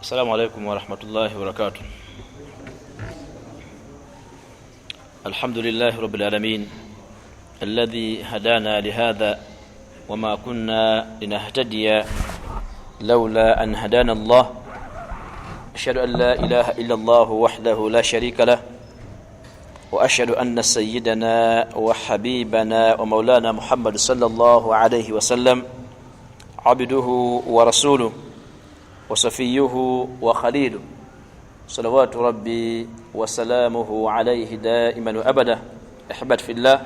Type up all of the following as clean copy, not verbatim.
السلام عليكم ورحمة الله وبركاته. الحمد لله رب العالمين الذي هدانا لهذا وما كنا لنهتدي لولا أن هدانا الله. أشهد أن لا إله إلا الله وحده لا شريك له، وأشهد أن سيدنا وحبيبنا ومولانا محمد صلى الله عليه وسلم عبده ورسوله وصفيه وخليله، صلوات ربي وسلامه عليه دائما وأبدا. أحبت في الله،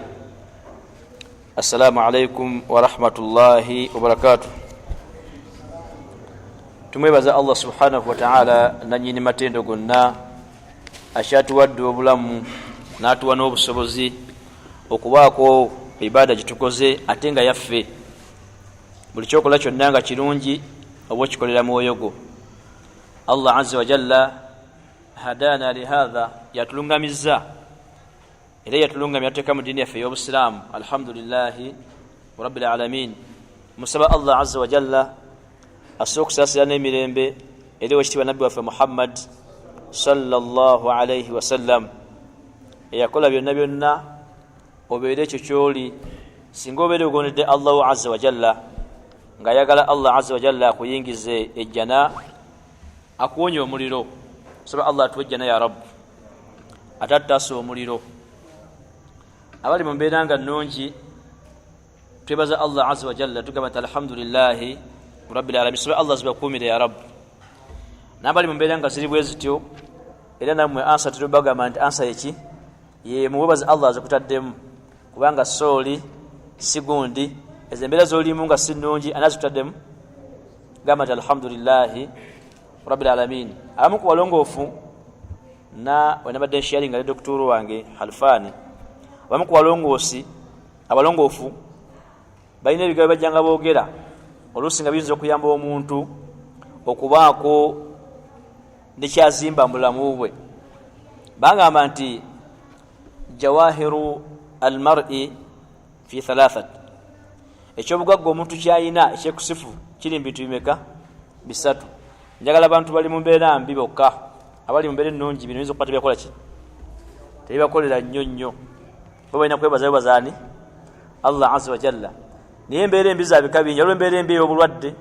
السلام عليكم ورحمة الله وبركاته. tumwebaza Allah subhanahu wa ta'ala nanyini matendo gonna ashatuwadde obulamu n'atuwa n'obusobozi okubaako ibada gitukoze ate nga yaffe buli kyokola kyonna nga kirungi oba okikolera mwoyo gwo. Allah azza wa jalla hadana lihadha, yatulungamizza era yatulungamya tuteeka mu dini yaffe ey'obusiraamu. Alhamdulillahi rabbil alamin. Musaba Allah azza wa jalla asooka okusaasira n'emirembe eri wekitiibwa nabbi waffe Muhammad sallallahu alayhi wasallam eyakola byonna byonna obeere ekyo kyoli singa obeere ogondedde Allahu azza wa jalla ng'ayagala Allah azza wa jalla akuyingize ejjana akuwonye omuliro. Saba Allah atuwe ejjana ya rabbu atattasa omuliro. Abali mu mbeera nga nnungi twebaza Allah azza wa jalla tugamba nti alhamdulillahi rabbil alamin. Saba Allah zibakuumire ya rabbu. N'abali mu mbeera nga ziri bwe zityo era nammwe ansa tetubagamba nti ansa eki ye muwebaza Allah azikutaddemu kubanga sooli si gundi ezo embeera z'olimu nga si nnungi anazikutaddemu gamba nti alhamdulillahi rabbil alamin. Abamu ku balongoofu na wenabadde nsharinga ne dokitoro wange Halfani, abamu ku abalongoofu balina ebigambo bajjanga boogera oluusi nga biyinza okuyamba omuntu okubaako nekyazimba mu bulamu bwe. Bagamba nti jawahiru almar'i fi thalathat, ekyobugagga omuntu kyayina ekyekusifu kiri mu bintu bimeka? Bisatu. Njagala abantu bali mu mbeera mbi bokka, abali mu mbeera ennungi bino biyinza okukwata byakola ki? Tebibakolera nnyo nnyo. Bo balina kwebaza ani? Allah azza wa jalla. Naye embeera embi za bika bingi. Waliwo embeera embi ey'obulwadde,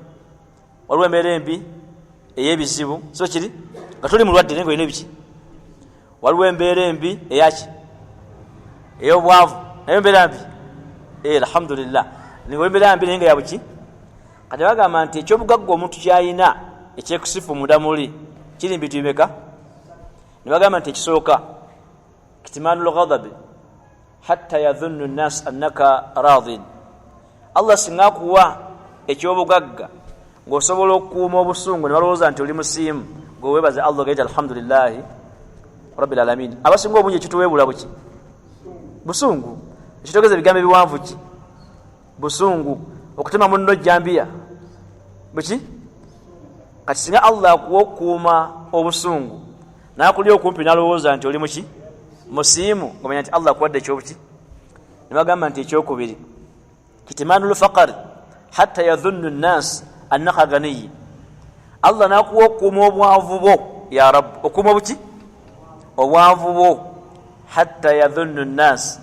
waliwo embeera embi ey'ebizibu, so kiri nga tuli mulwadde naye ng'olina ebiki. Waliwo embeera embi eyaki? Ey'obwavu, naye embeera mbi. Alhamdulillah. Niwe embeera mbi naye nga yabuki? Kati bagamba nti ekyobugagga omuntu kyayina ekyekusifu mudamuli kiri mu bintu bimeka? Ne bagamba nti ekisooka kitmanul ghadabi hatta yadhunnu an-nas annaka radin. Allah singa kuwa ekyobugagga ng'osobola okukuuma obusungu ne balowooza nti oli musiimu, gwe weebaze Allah gaita alhamdulillahi rabbil alamin. Abasinga obungi ekituweebula buki? Busungu. Ekitogeza ebigambo ebiwanvu ki? Busungu. Okutema munno jambiya buki? Kati singa Allah akuwa okukuuma obusungu n'akulya okumpi n'alowooza nti oli muki? Musiimu, ng'omanya nti Allah akuwadde ekyobuki? Ne bagamba nti ekyokubiri kitmanul faqr hatta yadhunnu an-nas annaka ganiyi. Allah n'akuwa okukuuma obwavu bwo ya rabbu. Okukuuma buki? Obwavu bwo hatta yadhunnu an-nas,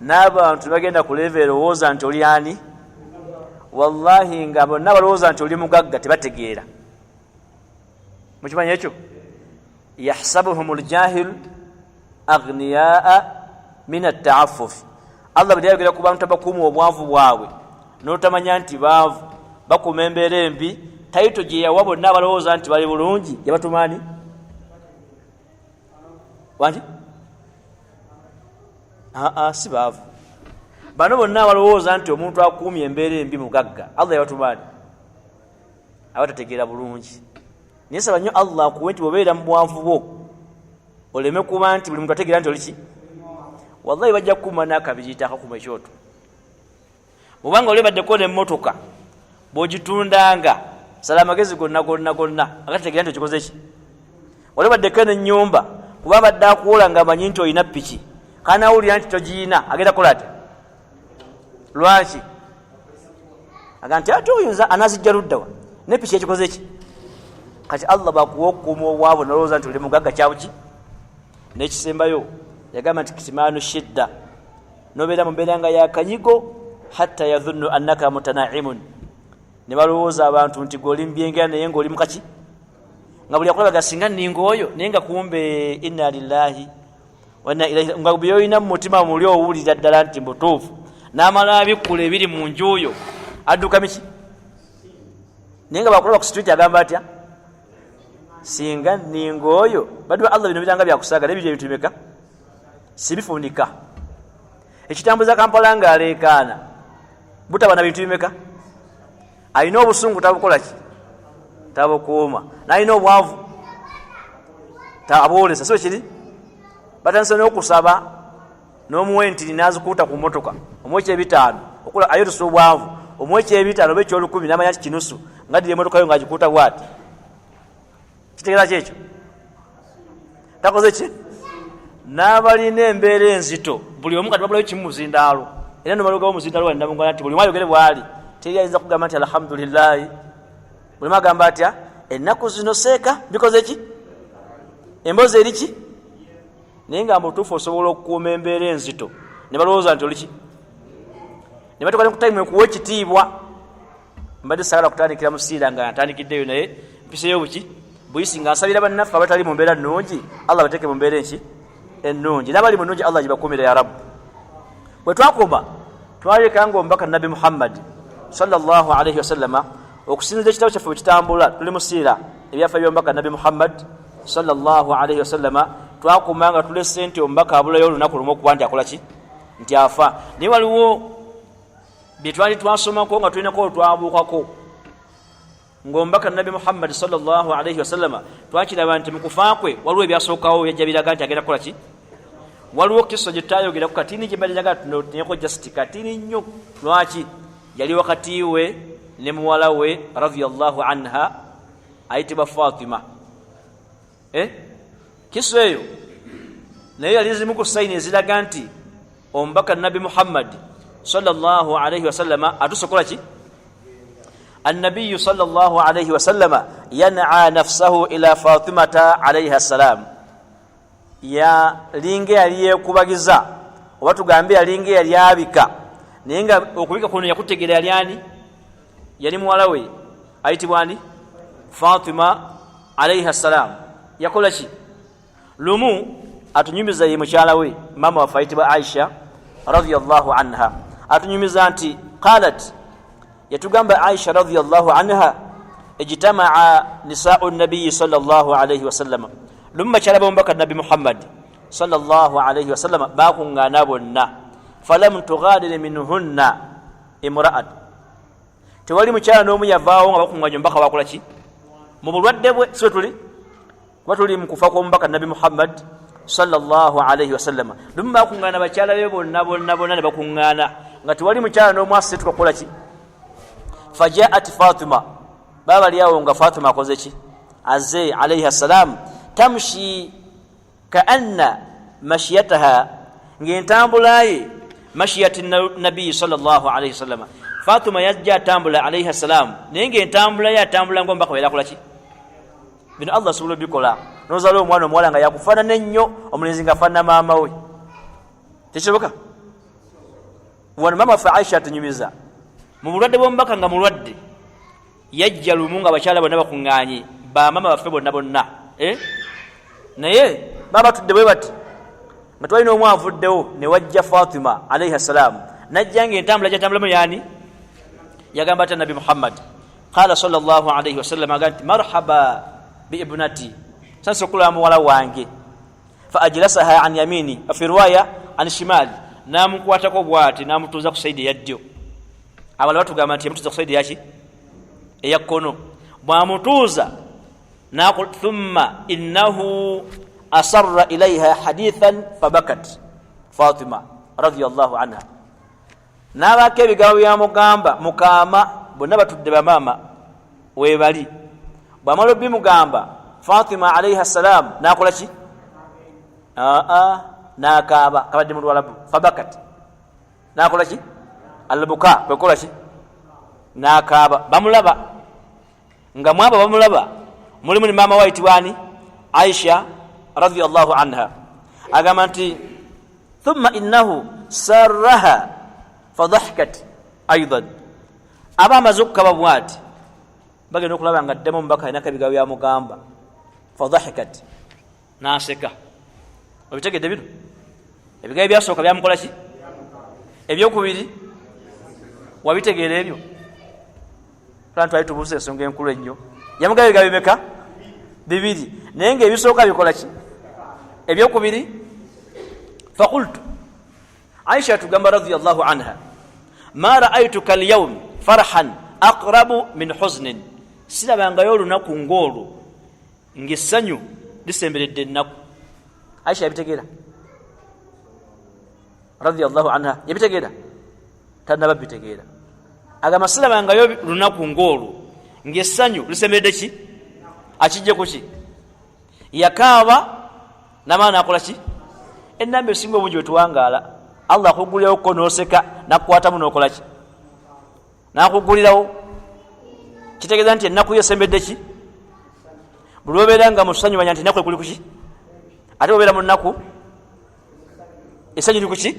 n'abantu bagenda kuleva erowooza nti oli ani? Wallahi nga bonna balowooza nti oli mugagga tebategeera. Mukimanya ekyo? Yahsabuhumul jahil aghniyaa min at-ta'affuf. Allah bwe yayogera ku bantu abakuuma obwavu bwabwe n'otamanya nti baavu bakuuma embeera embi, tayito gye yawa bonna abalowooza nti bali bulungi yabatumaani wanti si baavu. Bano bonna abalowooza nti omuntu akuumye embeera embi mugagga, Allah yabatumaani abatategeera bulungi. Naye saba nnyo Allah akuwe nti bw'obeera mu bwanvu bwo oleme kuba nti buli muntu ategeera nti oli ki? Wallahi bajja kukuuma n'akabiriita akakuuma ekyoto. Bw'obanga oli baddeko n'emmotoka bw'ogitundanga sala amagezi gonna agategeera nti okikoze ki? Wali baddeko n'ennyumba kuba badde akuwola ng'amanyi nti olina ppiki, kanaawulira nti togiyina agenda kukola ate? Lwaki? Aga nti ate oyinza anazijja luddawa ne ppiki ekikoze ki? kati Allah bakuwa okuuma obwavu nolowooza nti oli mugagga kyabuki n'ekisembayo yagamba nti kitimaanu shidda nobeera mu mbeera nga yakanyigo hatta yadhunnu annaka mutanaimun ne balowooza abantu nti gwe oli mbyengera naye ngaoli mukaki nga buli akulabaga singa nninga oyo naye nga kumbe inna lillahi wa inna ilaihi nga byoyina mu mutima muli owulira ddala nti mbutuufu n'amala abikkula ebiri mu nju oyo adduka miki naye nga bakulaba ku street agamba atya singa nninga oyo badwa Allah bino biranga byakusaaga nebyo ebintu bimeka sibifundika ekitambuza Kampala nga aleekaana butaba na bintu bimeka alina obusungu tabukola ki tabukuuma n'alina obwavu taboolesa so kiri batandise n'okusaba n'omuwentiri n'azikuuta ku mmotoka omwekyebitaano okola ayotosa obwavu omwekyebitaano oba ekyolukumi n'amanya ki kinusu ngaddira emmotoka yo ng'agikuuta bw'ati kitegeera kyekyo takoze ki n'abalina embeera enzito buli omu kati babulayo kimu muzindaalo era nobalugawo muzindaalo wali nabungana nti buli omu ayogere bw'ali teri ayinza kugamba nti alhamdulillahi buli omu agamba atya ennaku zino seeka bikoze ki emboozi eri ki naye nga mutuufu osobola okukuuma embeera enzito ne balowooza nti oli ki ne batuuka ne ku tayimu ekuwa ekitiibwa mbadde sagala kutandikira musiira nga ntandikiddeyo naye mpiseyo buki buyisi nga nsabira bannaffe abatali mu mbeera nnungi Allah bateeke mu mbeera enki ennungi n'abali mu nnungi Allah gibakuumire ya rabbu bwe twakoma twaleka nga omubaka nabi Muhammad sallallahu alaihi wasallama okusinziza ekitabo kyaffe bwe kitambula tuli mu siira ebyafa by'omubaka nabi Muhammad sallallahu alaihi wasallama twakoma nga tulese nti omubaka abulayo olunaku lumu okuba nti akola ki nti afa naye waliwo bye twali twasomako nga tulinako olutwabuukako ng'omubaka nabi Muhammad sallallahu alaihi wasallama twakiraba nti mu kufa kwe waliwo ebyasookawo yajja biraga nti agenda kukola ki waliwo kiso gye tutayogerako katini gye mbalinyaga tuneko jasiti katini nnyo lwaki yali wakati we ne muwala we radiyallahu anha ayitibwa Fatima kiso eyo naye yali zimu ku sayini eziraga nti omubaka nabi Muhammad sallallahu alaihi wasallama atusokola ki النبي صلى الله عليه وسلم ينعى نفسه إلى فاطمة عليها السلام يا لينجي aliyekubagiza oba tugambe alinge yali abika naye nga okubika kuno yakutegera yali ani yali muwala we ayitibwa ani Fatima alaiha salam yakola ki lumu atunyumiza ye mukyala we mama wa ayitibwa Aisha radiyallahu anha atunyumiza nti qalat yatugamba Aisha radhiyallahu anha ijtamaa nisaa'u an-nabiy sallallahu alayhi wasallam lumma charaba mbaka nabi Muhammad sallallahu alayhi wasallam bakungana bonna falam tughadir minhunna imra'at tewali mukyala n'omu yavaawo nga bakunganya mbaka bakola ki mu bulwadde bwe so tuli batuli mu kufa kwa mbaka nabi Muhammad sallallahu alayhi wasallam lumma bakungana bakyala be bonna ne bakungana nga tewali mukyala n'omu asetuka kola ki فجاءت فاطمة بابا لياونغا فاطمة كوزيكي عزي عليها السلام تمشي كأن مشيتها نتامبلاي مشية النبي صلى الله عليه وسلم فاطمة يجا تامبلا عليها السلام نينجي تامبلا يا تامبلا ngomba ko yala kulachi bino Allah subhanahu bikola nozalo omwana omuwala nga yakufana nnyo omulenzi nga fana mama we tekyoboka wana mama fa Aisha tunyumiza mu bulwadde bw'omubaka nga mulwadde yajja lumu nga bakyala bonna bakunganye ba mama baffe bonna naye baba tudde bwe bati nga twalina omu avuddewo ne wajja Fatima alaiha salam najja ng'entambula gyatambulamu yani yagamba ati nabi Muhammad qala sallallahu alaihi wasallam aganti marhaba bi ibnati sasa kula muwala wange fa ajlasaha an yamini fi riwaya an shimali namukwatako bwati namutuza ku saidi ya ddyo abala batugamba nti yamutuza ku saidi yaki eyakkono bwamutuuza naqul thumma innahu asarra ilayha hadithan fabakat Fatima radiyallahu anha nabake ebigambo byamugamba mukama bonna batudde bamama webali bwamala bimugamba Fatima alayha salam nakola ki nakaba kabadde mu Lwarabu fabakat nakola ki albuka kwekola ki nakaba bamulaba nga mwaba bamulaba mulimu ni mama waiti wani Aisha radhiyallahu anha agamba nti thumma innahu sarraha fadhahkat aidan aba mazuka babwati bagenda okulaba nga ddemu mbaka inaka bigawo bya mugamba fadhahikat naseka obitegedde bino ebigawo byasooka byamukola ki ebyokubiri wabitegeera ebyo plan twali tubuuza ensonga enkulu ennyo yamugawo ebigawo bimeka bibiri naye ngaebisooka bikola ki ebyokubiri faqultu Aisha tugamba radhiyallahu anha ma ra'aytuka al-yawm farhan aqrabu min huznin sirabangayo olunaku ng'olwo ng'essanyu lisemberedde ennaku Aisha yabitegeera radhiyallahu anha yabitegeera tanaba bitegeera agamba sirabangayo lunaku ng'olwo ng'essanyu lisemberedde ki akijje ku ki yakaaba namaana akola ki ennamba esinga obungi wetuwangaala Allah akugulirawo ko n'oseka nakukwatamu n'okola ki nakugulirawo kitegeeza nti ennaku yesembedde ki buli obeera nga mu ssanyu manya nti ennaku ekuli ku ki ate obeera mu nnaku essanyu li ku ki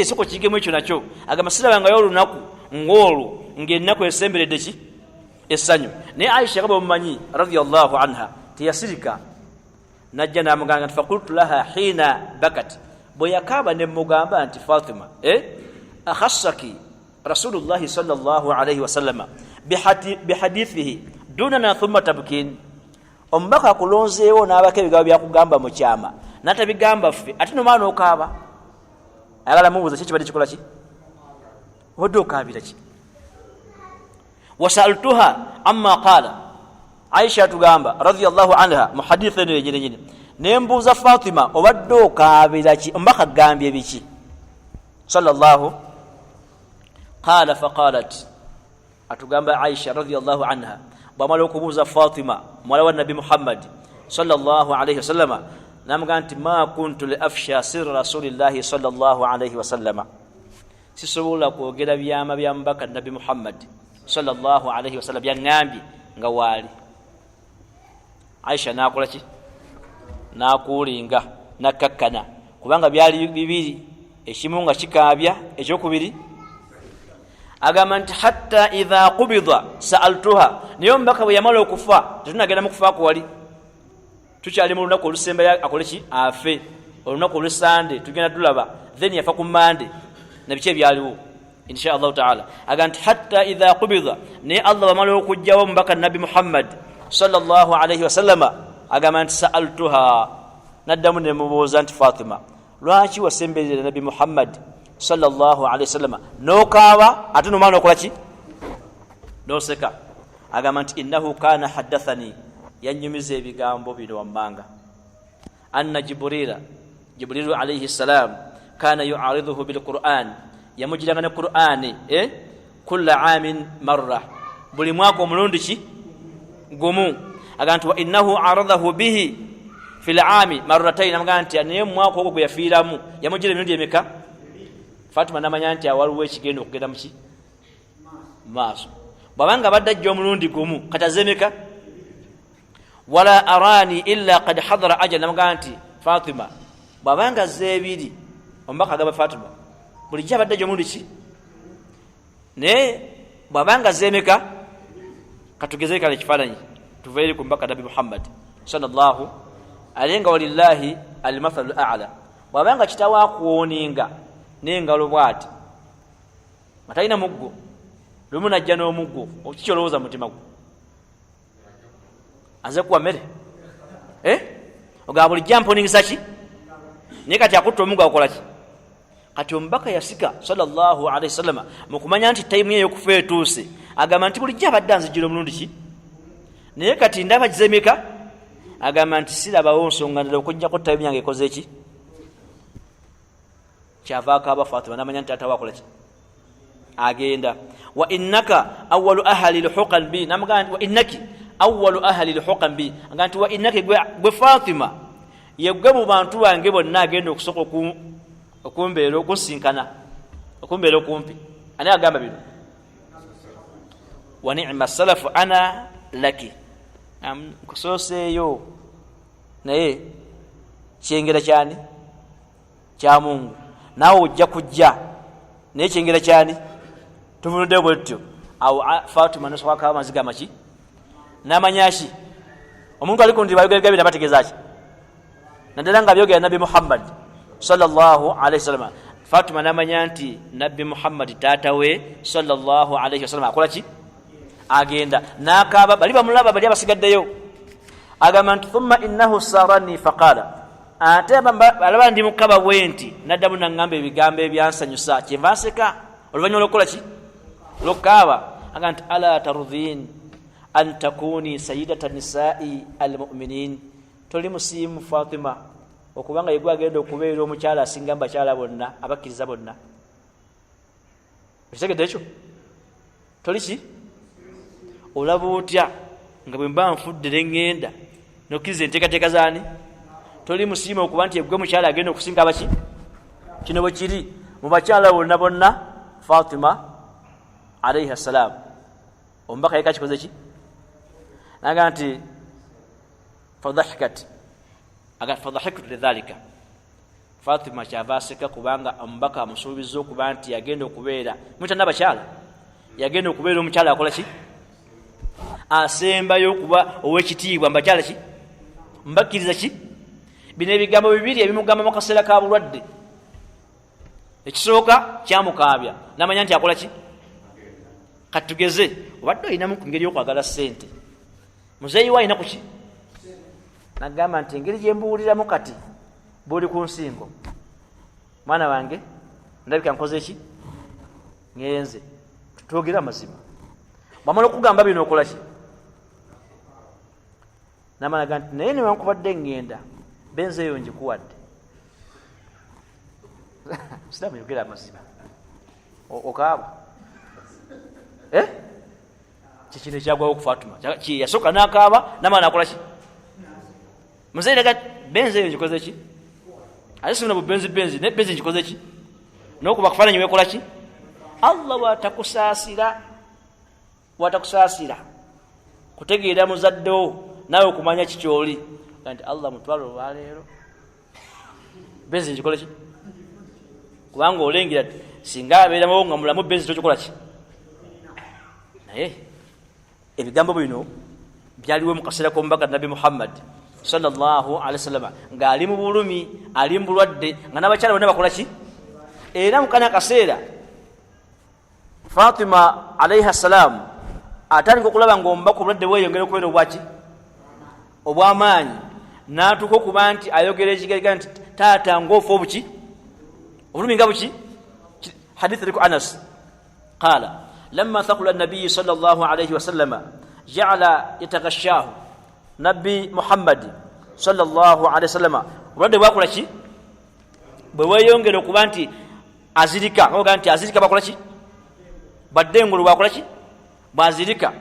soko kigemu ekyo nakyo agamba sirabangayo olunaku ng'olwo ng'ennaku esemberedde ki essanyu naye Aisha nga bwemumanyi radhiyallahu anha teyasirika najja namugamba nti fakultu laha hina bakat bwe yakaaba ne mugamba nti Fatima akhassaki rasulullahi sallallahu alayhi wasallama bihadithihi dunana thumma tabkin omubaka akulonzeewo n'abako ebigambo byakugamba mu kyama natabigamba ffe ate nomaana okaaba ayagala mubuuza ki kibadde kikola ki obadde okaabira ki wasaltuha amma qala Aisha tugamba radhiyallahu anha mu hadithi eno yenyenyini nembuuza Fatima obadde okaabira ki omubaka gambye biki sallallahu qala faqalat atugamba Aisha radhiyallahu anha bwamala okubuuza Fatima mwala wa Nabi Muhammad sallallahu alayhi wasallama namugamba nti ma kuntu li afsha sirra rasulillahi sallallahu alayhi wasallama sisobola kwogera byama bya mbaka Nabi Muhammad sallallahu alayhi wasallam byangambye nga waali Aisha nakola ki nakulinga nakakkana kubanga byali bibiri ekimu nga kikaabya ekyokubiri agamba nti hatta idha qubida sa'altuha niyo mbaka bwe yamala okufa tetunagenda mu kufa kwali tukyali mu lunaku olusemba akole ki afe olunaku olusande tugenda tulaba then yafa ku Mande nabiki byaliwo insha Allah ta'ala agamba nti hatta idha qubida ne Allah bamala okujjawo mbaka Nabi Muhammad sallallahu alayhi wasallama agamba nti sa'altuha naddamu ne mubuuza nti Fatima lwaki wasemberera Nabi Muhammad sallallahu alayhi wasallama nokaaba ate nomaana okola ki noseka agamba nti innahu kana haddathani yanyumiza ebigambo bino wammanga anna jibrilu alayhi salam kana yu'aridhuhu bil Qur'an yamujiranga ne Qur'ani kulla amin marra buli mwaka omulundi ki gumu agamba nti wa innahu aradahu bihi fil aami marratayn amugamba nti naye mwaka ogwo gwe yafiiramu yamujira emirundi emeka Fatima namanya nti awaliwo ekigenda okugenda muki maaso bwabanga badde ajja omulundi gumu katazemeka wala arani illa qad hadara ajal namugamba nti Fatima bwabanga zeebiri omubaka agamba Fatima bulijjo abadde ajja omulundi ki naye bwabanga zeemeka katugezee kale ekifaananyi tuveeri ku mbaka Nabi Muhammad sallallahu alenga walillahi almathalu a'la bwabanga kitawo akuwoninga n'engalo bwati matalina muggo lumu najja n'omuggo okikyolowooza mutima gwo aze kuwa mmere ogaba bulijjo amponingisa ki naye kati akutta omuggo akola ki kati omubaka yasika sallallahu alayhi wasallama mu kumanya nti tayimu ye y'okufa etuuse agamba nti bulijjo abadde anzijjira omulundi ki naye kati ndaba kizemeka agamba nti sirabawo nsonga ndala okujjako tayimu yange ekoze eki kyavaako aba Fatima namanya nti atawo akola ki agenda wa innaka awwalu ahli lhuqan bi namugamba nti wa innaki awwalu ahli lhuqan bi agamba nti wa innaki gwe Fatima yegwe mu bantu bange bonna agenda okusoka okumbeera okusinkana okumbeera okumpi ani agamba bino wa ni'ma salafu ana laki nkusooseeyo naye kyengera kyani kya Mungu naawe ojja kujja naye kyengera kyani tuvunudde bwetyo awo Fatima naswaka amaziga maki namanyashi omuntu ali kundi bayogera bina bategeeza ki naddala nga byogera Nabi Muhammad sallallahu alaihi wasallam. Fatima namanya nti Nabi Muhammad taatawe sallallahu alaihi wasallam akola ki agenda nakaba bali bamulaba bali abasigaddeyo agamba nti thumma innahu sarani faqala ate alaba ndi mukaba bwenti naddamu nangamba ebigambo ebyansanyusa kyenva nseka oluvannyuma lw'okukola ki lw'okaaba agamba nti ala tarudhin an takuni sayyidata nisai almuminin toli musiimu Fatima okubanga yegwe agenda okubeera omukyala asinga mubakyala bonna abakkiriza bonna ekitegedde ekyo toli ki olaba otya nga bwe mba nfudde ngenda nokkiriza enteekateeka zaani toli musiima okuba nti yegwe mukyala agenda okusinga abaki kino bwe kiri mu bakyala bonna bonna Fatima alaihi assalam omubaka yeka kikoze ki naga nti fadhahikat lidhalika Fatima kyava aseka kubanga omubaka amusuubiza okuba nti yagenda okubeera mutana bakyala yagenda okubeera omukyala akola ki asembayo okuba ow'ekitiibwa mbakyala ki mbakkiriza ki bino ebigambo bibiri ebimugamba mu kaseera ka bulwadde ekisooka kyamukaabya namanya nti akola ki katugeze obadde olinamu ku ngeri y'okwagala ssente muzeeyi wa alina ku ki nagamba nti engeri gye mbuwuliramu kati bw'oli ku nsingo mwana wange ndabika nkoze ki ngenze tutwogera amazima bwamala okugamba bino okola ki namalaga nti naye newankubadde ngenda benzeeyo ngikuwadde siramu yogera amazima okaaba kikino ekyagwawo ku Fatima yasooka n'akaaba namala nakola ki muzeeyi laga benzeeyo ngikoze ki ate sibuna bubenzi naye benzi ngikoze ki n'okuba kufaananyi weekola ki Allah watakusaasira kutegeera muzaddewo naawe okumanya kikyoli nti Allah mutwalo olwaleero benzi ngikole ki kubanga olengera singa abeerawo nga mulamu benzi tokikola ki naye ebigambo bino byaliwo mu kaseera k'omubaka Nabi Muhammad sallallahu alaihi wasallam ng'ali mu bulumi ali mu bulwadde nga n'abakyala bonna bakola ki era mu kana kaseera Fatima alaihi assalam atandika okulaba ng'omubaka obulwadde bweyongera okubeera obwaki obw'amaanyi n'atuuka okuba nti ayogera ekigega nti taata ng'ofa obuki obulumi nga buki hadith eriku Anas qala lamma thaqula an-nabiy sallallahu alaihi wasallam ja'ala yataghashshahu Nabi Muhammad sallallahu alaihi wasallam obulwadde bwakola ki bwe weeyongera okuba nti azirika oga nti azirika bakola ki badde engulu bwakola ki bwazirika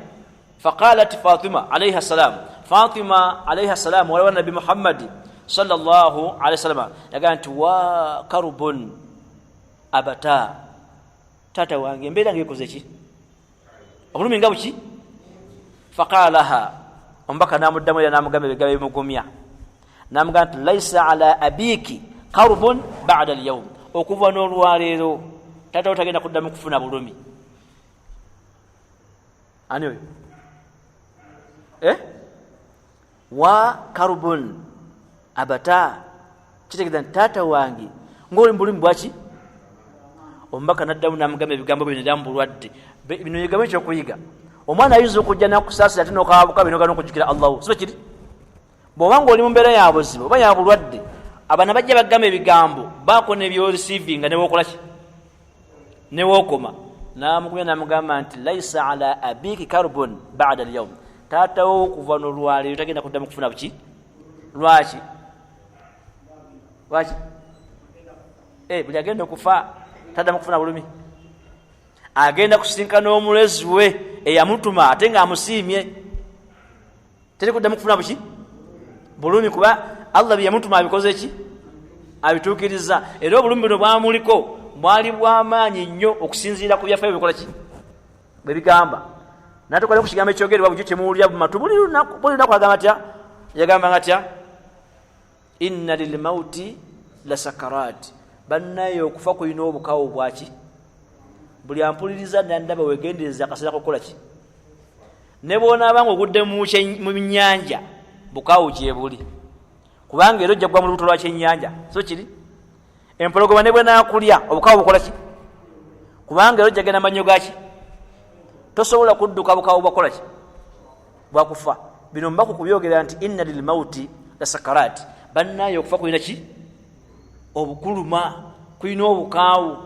faqalat Fatima alaiha salam Fatima alaiha salam wala Nabi Muhammad sallallahu alaihi wasallam yaga nti wa karubun abata tata wange mbeera ngekoze ki obulumi nga buki faqalaha ombaka namuddamu era namugamba ebigambo ebimugumya namugamba nti laisa ala abiki karubun ba'da al-yawm okuva n'olwaleero tata otagenda kuddamu kufuna bulumi ani oyo wa karubun abata kitegeeza nti taata wange ng'oli mu bulumi bwaki omubaka naddamu namugamba ebigambo bino era mu bulwadde bino bigambo ekyokuyiga omwana ayinza okujja nakusaasira ate nokaabuka bino gana okujjukira Allahu sibe kiri bw'obanga oli mu mbeera ya buzibu oba ya bulwadde abana bajja bagamba ebigambo baako nebyorisiivinga newokola ki newookoma namugumya namugamba nti laisa ala abiki karbun ba'da al-yawm taatawo okuva n'olwaleero tagenda kuddamu kufuna buki lwaki buli agenda okufa taddamu kufuna bulumi agenda kusinkana omulezi we eyamutuma ate nga amusiimye teri kuddamu kufuna buki bulumi kuba Allah bye yamutuma abikoze ki abituukiriza era obulumi buno bwamuliko bwali bw'amaanyi nnyo okusinziira ku byafaayo bikola ki bwe bigamba natukola kukigambo ekyogerebwa bujjo kyemuwulira bumatu buli lunaku agamba atya yagamba atya inna lilmauti la sakarat bannaye okufa kulina obukawo bwaki buli ampuliriza nandaba wegendereza akaseera kokola ki ne bw'onaabanga ogudde mu nnyanja bukawo gyebuli kubanga era ojja kugwa mu lubuto lwa kyennyanja so kiri empologoma ne bwenaakulya obukawo bukola ki kubanga era ojja genda mannyo gaki tosobola kudduka bukawo bwakola ki bwakufa bino mbaku kubyogera nti inna lilmauti la sakarat bannaye okufa kulina ki obukuluma kulina obukaawu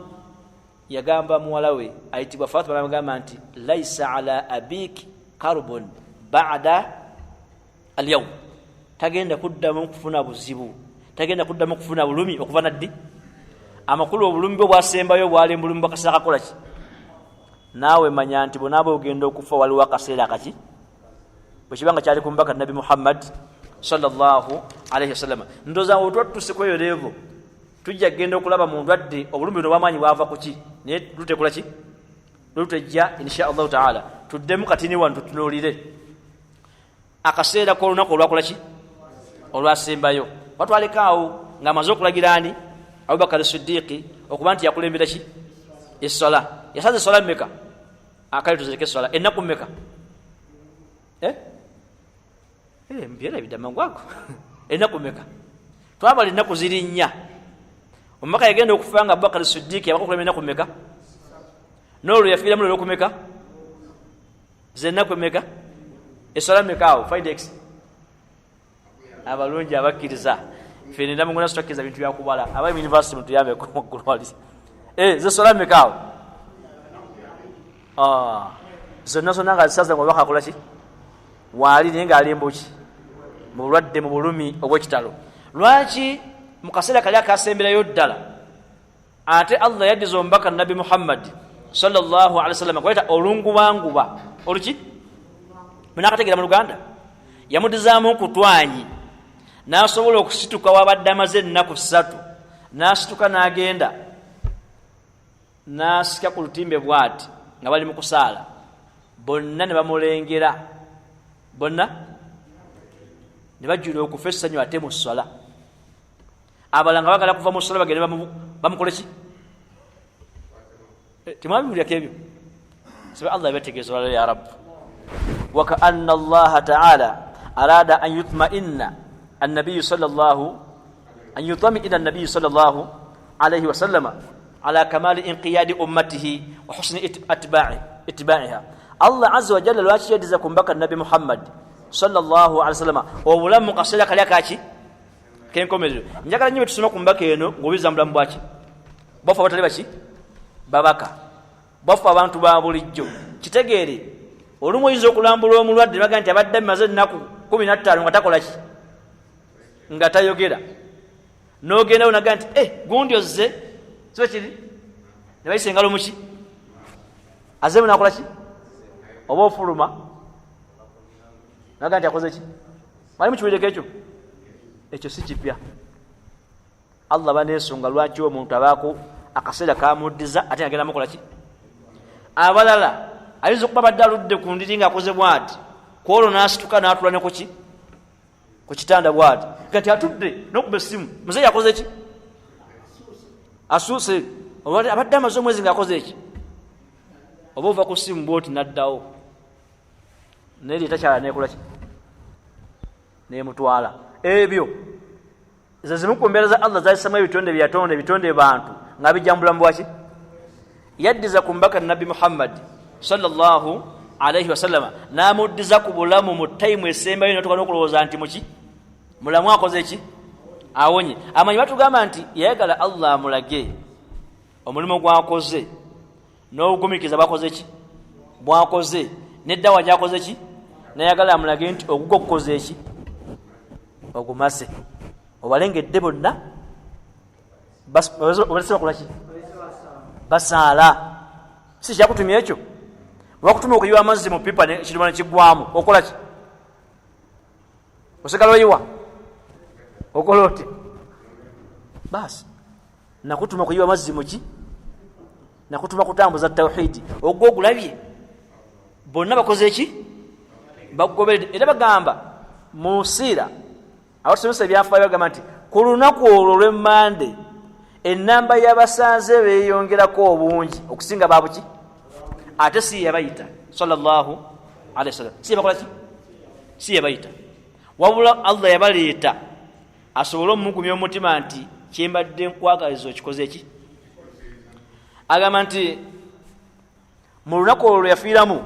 yagamba muwala we ayitibwa Fatima n'amugamba nti laisa ala abiki karbon ba'da alyawm tagenda kuddamu kufuna buzibu tagenda kuddamu kufuna bulumi okuva naddi amakulu obulumi bwe bwasembayo bwali bulumi bwakaseera kakola ki naawe manya nti bonaaba ogenda okufa waliwo akaseera kaki bwekibanga kyali kumbaka nabi Muhammad sallallahu alayhi wasallam ndoza otwatusekoyo levo tujja genda okulaba mu ndwadde obulumi buno bwamanyi bwava kuki naye tutekola ki lutejja insha Allah taala tuddemu katini wantu tutunuulire akaseera k'olunaku olwakola ki olwasembayo watwalekaawo ng'amaze okulagira ani Abubakar Siddiqi okuba nti yakulembera ki essala yasaze essala mmeka akali tuzireke essala ennaku mmeka mbyera ebidamangwako ennaku mmeka twabala ennaku ziri nnya omubaka yagenda okufa nga Abubakar Siddiqi yabaka okulembera ennaku mmeka n'olwo yafiiramu lero okumeka zennaku mmeka essala mmekaawo fidex abalungi abakkiriza fene ndamugona sitakkiriza bintu byakubala abayi mu university mutuyambe kumugulwali zessola mmekaawo zonna nga zisaza nga obubaka akola ki waali naye ng'alimbuki mu bulwadde mu bulumi obw'ekitalo lwaki mu kaseera kali akasemberayo ddala ate Allah yaddiza omubaka nabi Muhammad sallallahu alaihi wasallam kweta olungubanguba oluki munakategera mu Luganda yamudizaamu kutwanyi n'asobola okusituka wabadde amaze ennaku 3 n'asituka n'agenda n'asika ku lutimbe bw'ati nga bali mu kusaala bonna ne bamulengera bonna ne bajjula okufa essanyu ate mu ssala abalala nga bagala kuva mu ssala bagende bamukole ki timwabibulyako ebyo sibe Allah yabategeeza olwaleero ya Rabbi وكأن الله تعالى أراد أن يطمئن النبي صلى الله عليه وسلم على كمال انقياد أمته وحسن اتباعها الله عز وجل الواشي يدزكم بك النبي محمد صلى الله عليه وسلم وولم مقصدك لكاتي كين كوميدو njagala nnyo tusoma kumbaka eno ngobiza mulamu bwaki bafa batali baki babaka bafa abantu ba bulijjo kitegeere olumu oyinza okulambula omulwadde baga nti abadde amaze ennaku 15 nga takola ki nga tayogera n'ogendawo naga nti gundi ozze so kiri ne bayisa engalo muki azemu nakola ki oba ofuluma naga nti akoze ki bali mukiwulireko ekyo si kipya Allah baneesonga lwaki omuntu abaako akaseera kamuddiza ate agenda mukola ki abalala ayinza okuba badde aludde ku ndiri ng'akoze bw'ati kwolwo n'asituka n'atula ne ku kitanda bw'ati kati atudde n'okuba essimu muzeeyi akoze ki asuuse abadde amaze omwezi ng'akoze eki oba ova ku ssimu bw'oti n'addawo naye takyala neekola ki neemutwala ebyo ze zimu ku mbeera za Allah zayisamu ebitonde byatonde ebitonde bantu ng'abijja mu bulamu bwaki yaddiza ku mbaka nabi Muhammad sallallahu alayhi wasallama namuddiza ku bulamu mu time esembayo n'otuka n'okulowooza nti muki mulamu akoze eki awonye amanyi batugamba nti yayagala Allah amulage omulimu gwakoze n'obugumikiza bwakoze eki bwakoze n'eddawa gyakoze eki nayagala amulage nti ogugwo okukoze eki ogumase obalengedde bonna obalese bakola ki basaala si kyakutumya ekyo wakutuma okuyiwa amazzi mu pipa ekirima ne kiggwamu okola ki osigala oyiwa okola oti basi nakutuma okuyiwa amazzi muki nakutuma kutambuza tawhidi ogwo ogulabye bonna bakoze eki bagoberedde era bagamba mu siira abatusomesa ebyafaayo bagamba nti ku lunaku olwo olw'emmande ennamba y'abasanze beeyongerako obungi okusinga babuki ate si yabayita sallallahu alaihi wasallam si yabakola ki si yabayita wabula Allah yabaleeta asobole omugumya omutima nti kyembadde nkwagaliza okikoze eki agamba nti mu lunaku olwo yafiiramu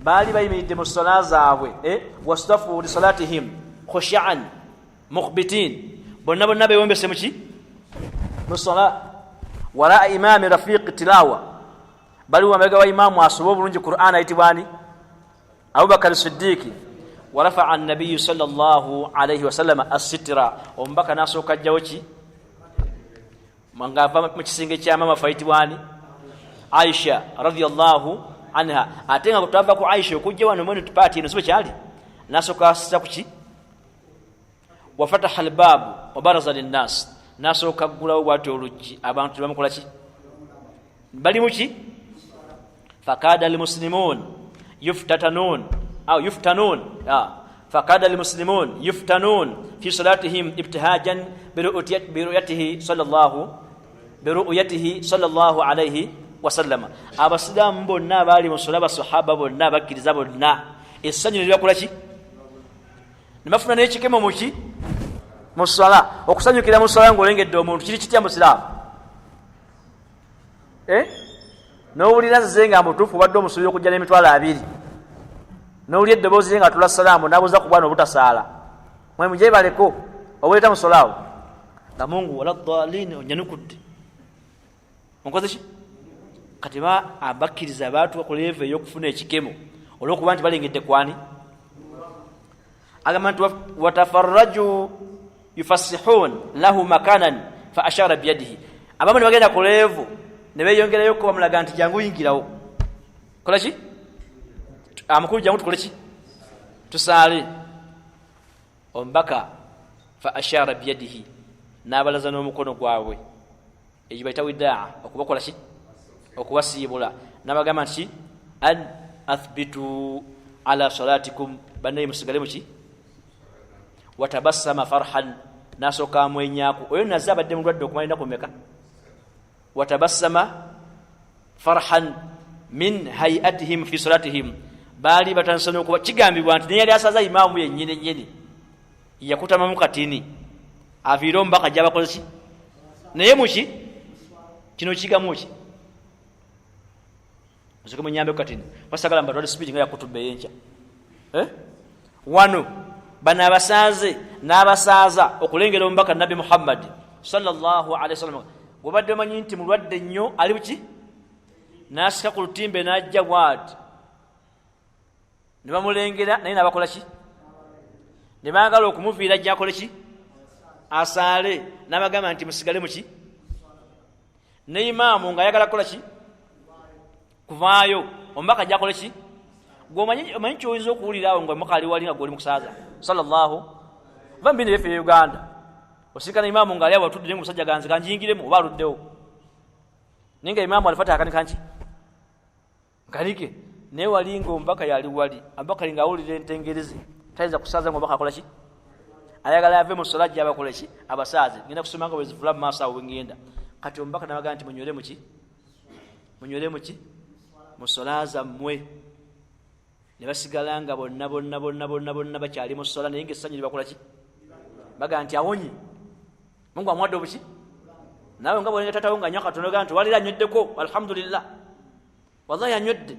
baali bayimiridde mu sola zaabwe wastafu li salatihim khushan mukhbitin bonna bonna beewombese muki mu sola wala imami rafiqi tilawa bali wamega wa imamu asoba obulungi Qur'an ayitibwani Abubakar Siddiqi warafa'a an-nabiy sallallahu alayhi wa sallam as-sitra ombaka nasooka jjawo ki mangava mu kisinge kya mama faitibwani Aisha radhiyallahu anha atenga kutava ku Aisha okujja wano mwene tupati ino sibe kyali nasooka asita kuki wa fataha al-bab wa baraza lin-nas nasooka gulawo bwate olugi abantu bamukola ki bali muki fakada al-muslimun yuftatanun أو يفتنون فقاد المسلمون يفتنون في صلاتهم ابتهاجا برؤيته صلى الله عليه وسلم abasilamu bonna bali mu sala basahaba bonna bakkiriza bonna essanyu lyakola ki nibafuna n'ekikemo muki mu sala okusanyukira mu sala ng'olengedde omuntu kiri kitya musiraamu n'owulira zizenga mutuufu obadde omusuubira okujja n'emitwalo 2 n'oli eddoboozi nga tula salaamu n'abuuza ku bwana obutasaala mwe mujye baleko obuleeta musolaawo nga mungu wala dhalin onyanukudde onkoze ki kati abakkiriza abantu ku leeve ey'okufuna ekikemo olw'okuba nti balengedde kwani agamba nti watafarraju yufassihun lahu makanan fa ashara biyadihi abamu ne bagenda ku leevu ne beeyongerayo ko bamulaga nti jangu yingirawo kola ki amakulu jangu tukole ki tusaale ombaka fa ashara biyadihi n'abalaza n'omukono gwabwe ekyo bayita widaa okubakola ki okubasiibula n'abagamba nti an athbitu ala salatikum bannaye musigale muki watabassama farhan nasooka amwenyaako oyo nazze abadde mulwadde okumalina kumeka watabassama farhan min hayatihim fi salatihim baali batansana okuba kigambibwa nti neyali asaza imaamu yennyini yakutamamu katini aviire omubaka gyabakoze ki naye muki kino kigamu ki osoke munyambe katini basagala mbatwale sipidi nga yakutubbe yenkya wano bano abasaze n'abasaaza okulengera omubaka nabi Muhammad sallallahu alaihi wasallam wabadde omanyi nti mulwadde nnyo ali buki n'asika ku lutimbe n'ajja bwati ne bamulengera naye n'abakola ki ne baagala okumuviira ajja akole ki asaale n'abagamba nti musigale muki ne imaamu ng'ayagala kukola ki kuvaayo omubaka ajja akole ki gwomanyi kyoyinza okuwulira awo nga omubaka ali wali nga gwoli mu kusaaza sallallahu vambi ne yefe Uganda osikana imaamu ng'ali awo atudde nga omusajja ganze kanjingiremu oba aluddewo naye nga imaamu alifata akanika nki nkanike naye wali ng'omubaka yali wali abubakari ng'awulira entengerezi tayinza kusaaza ng'omubaka akola ki ayagala ave mu sola gye abakola ki abasaaze ngenda kusoma nga bwezivula mu maaso awo bwengenda kati omubaka n'abagaa nti munywere muki mu sola zammwe ne basigala nga bonna bakyali mu sola naye ng'essanyu libakola ki bagaa nti awonye mungu amwadde obuki nawe nga bwolenga tatawo nga anywa katono gaa nti walira anyweddeko alhamdulillah wallahi anywedde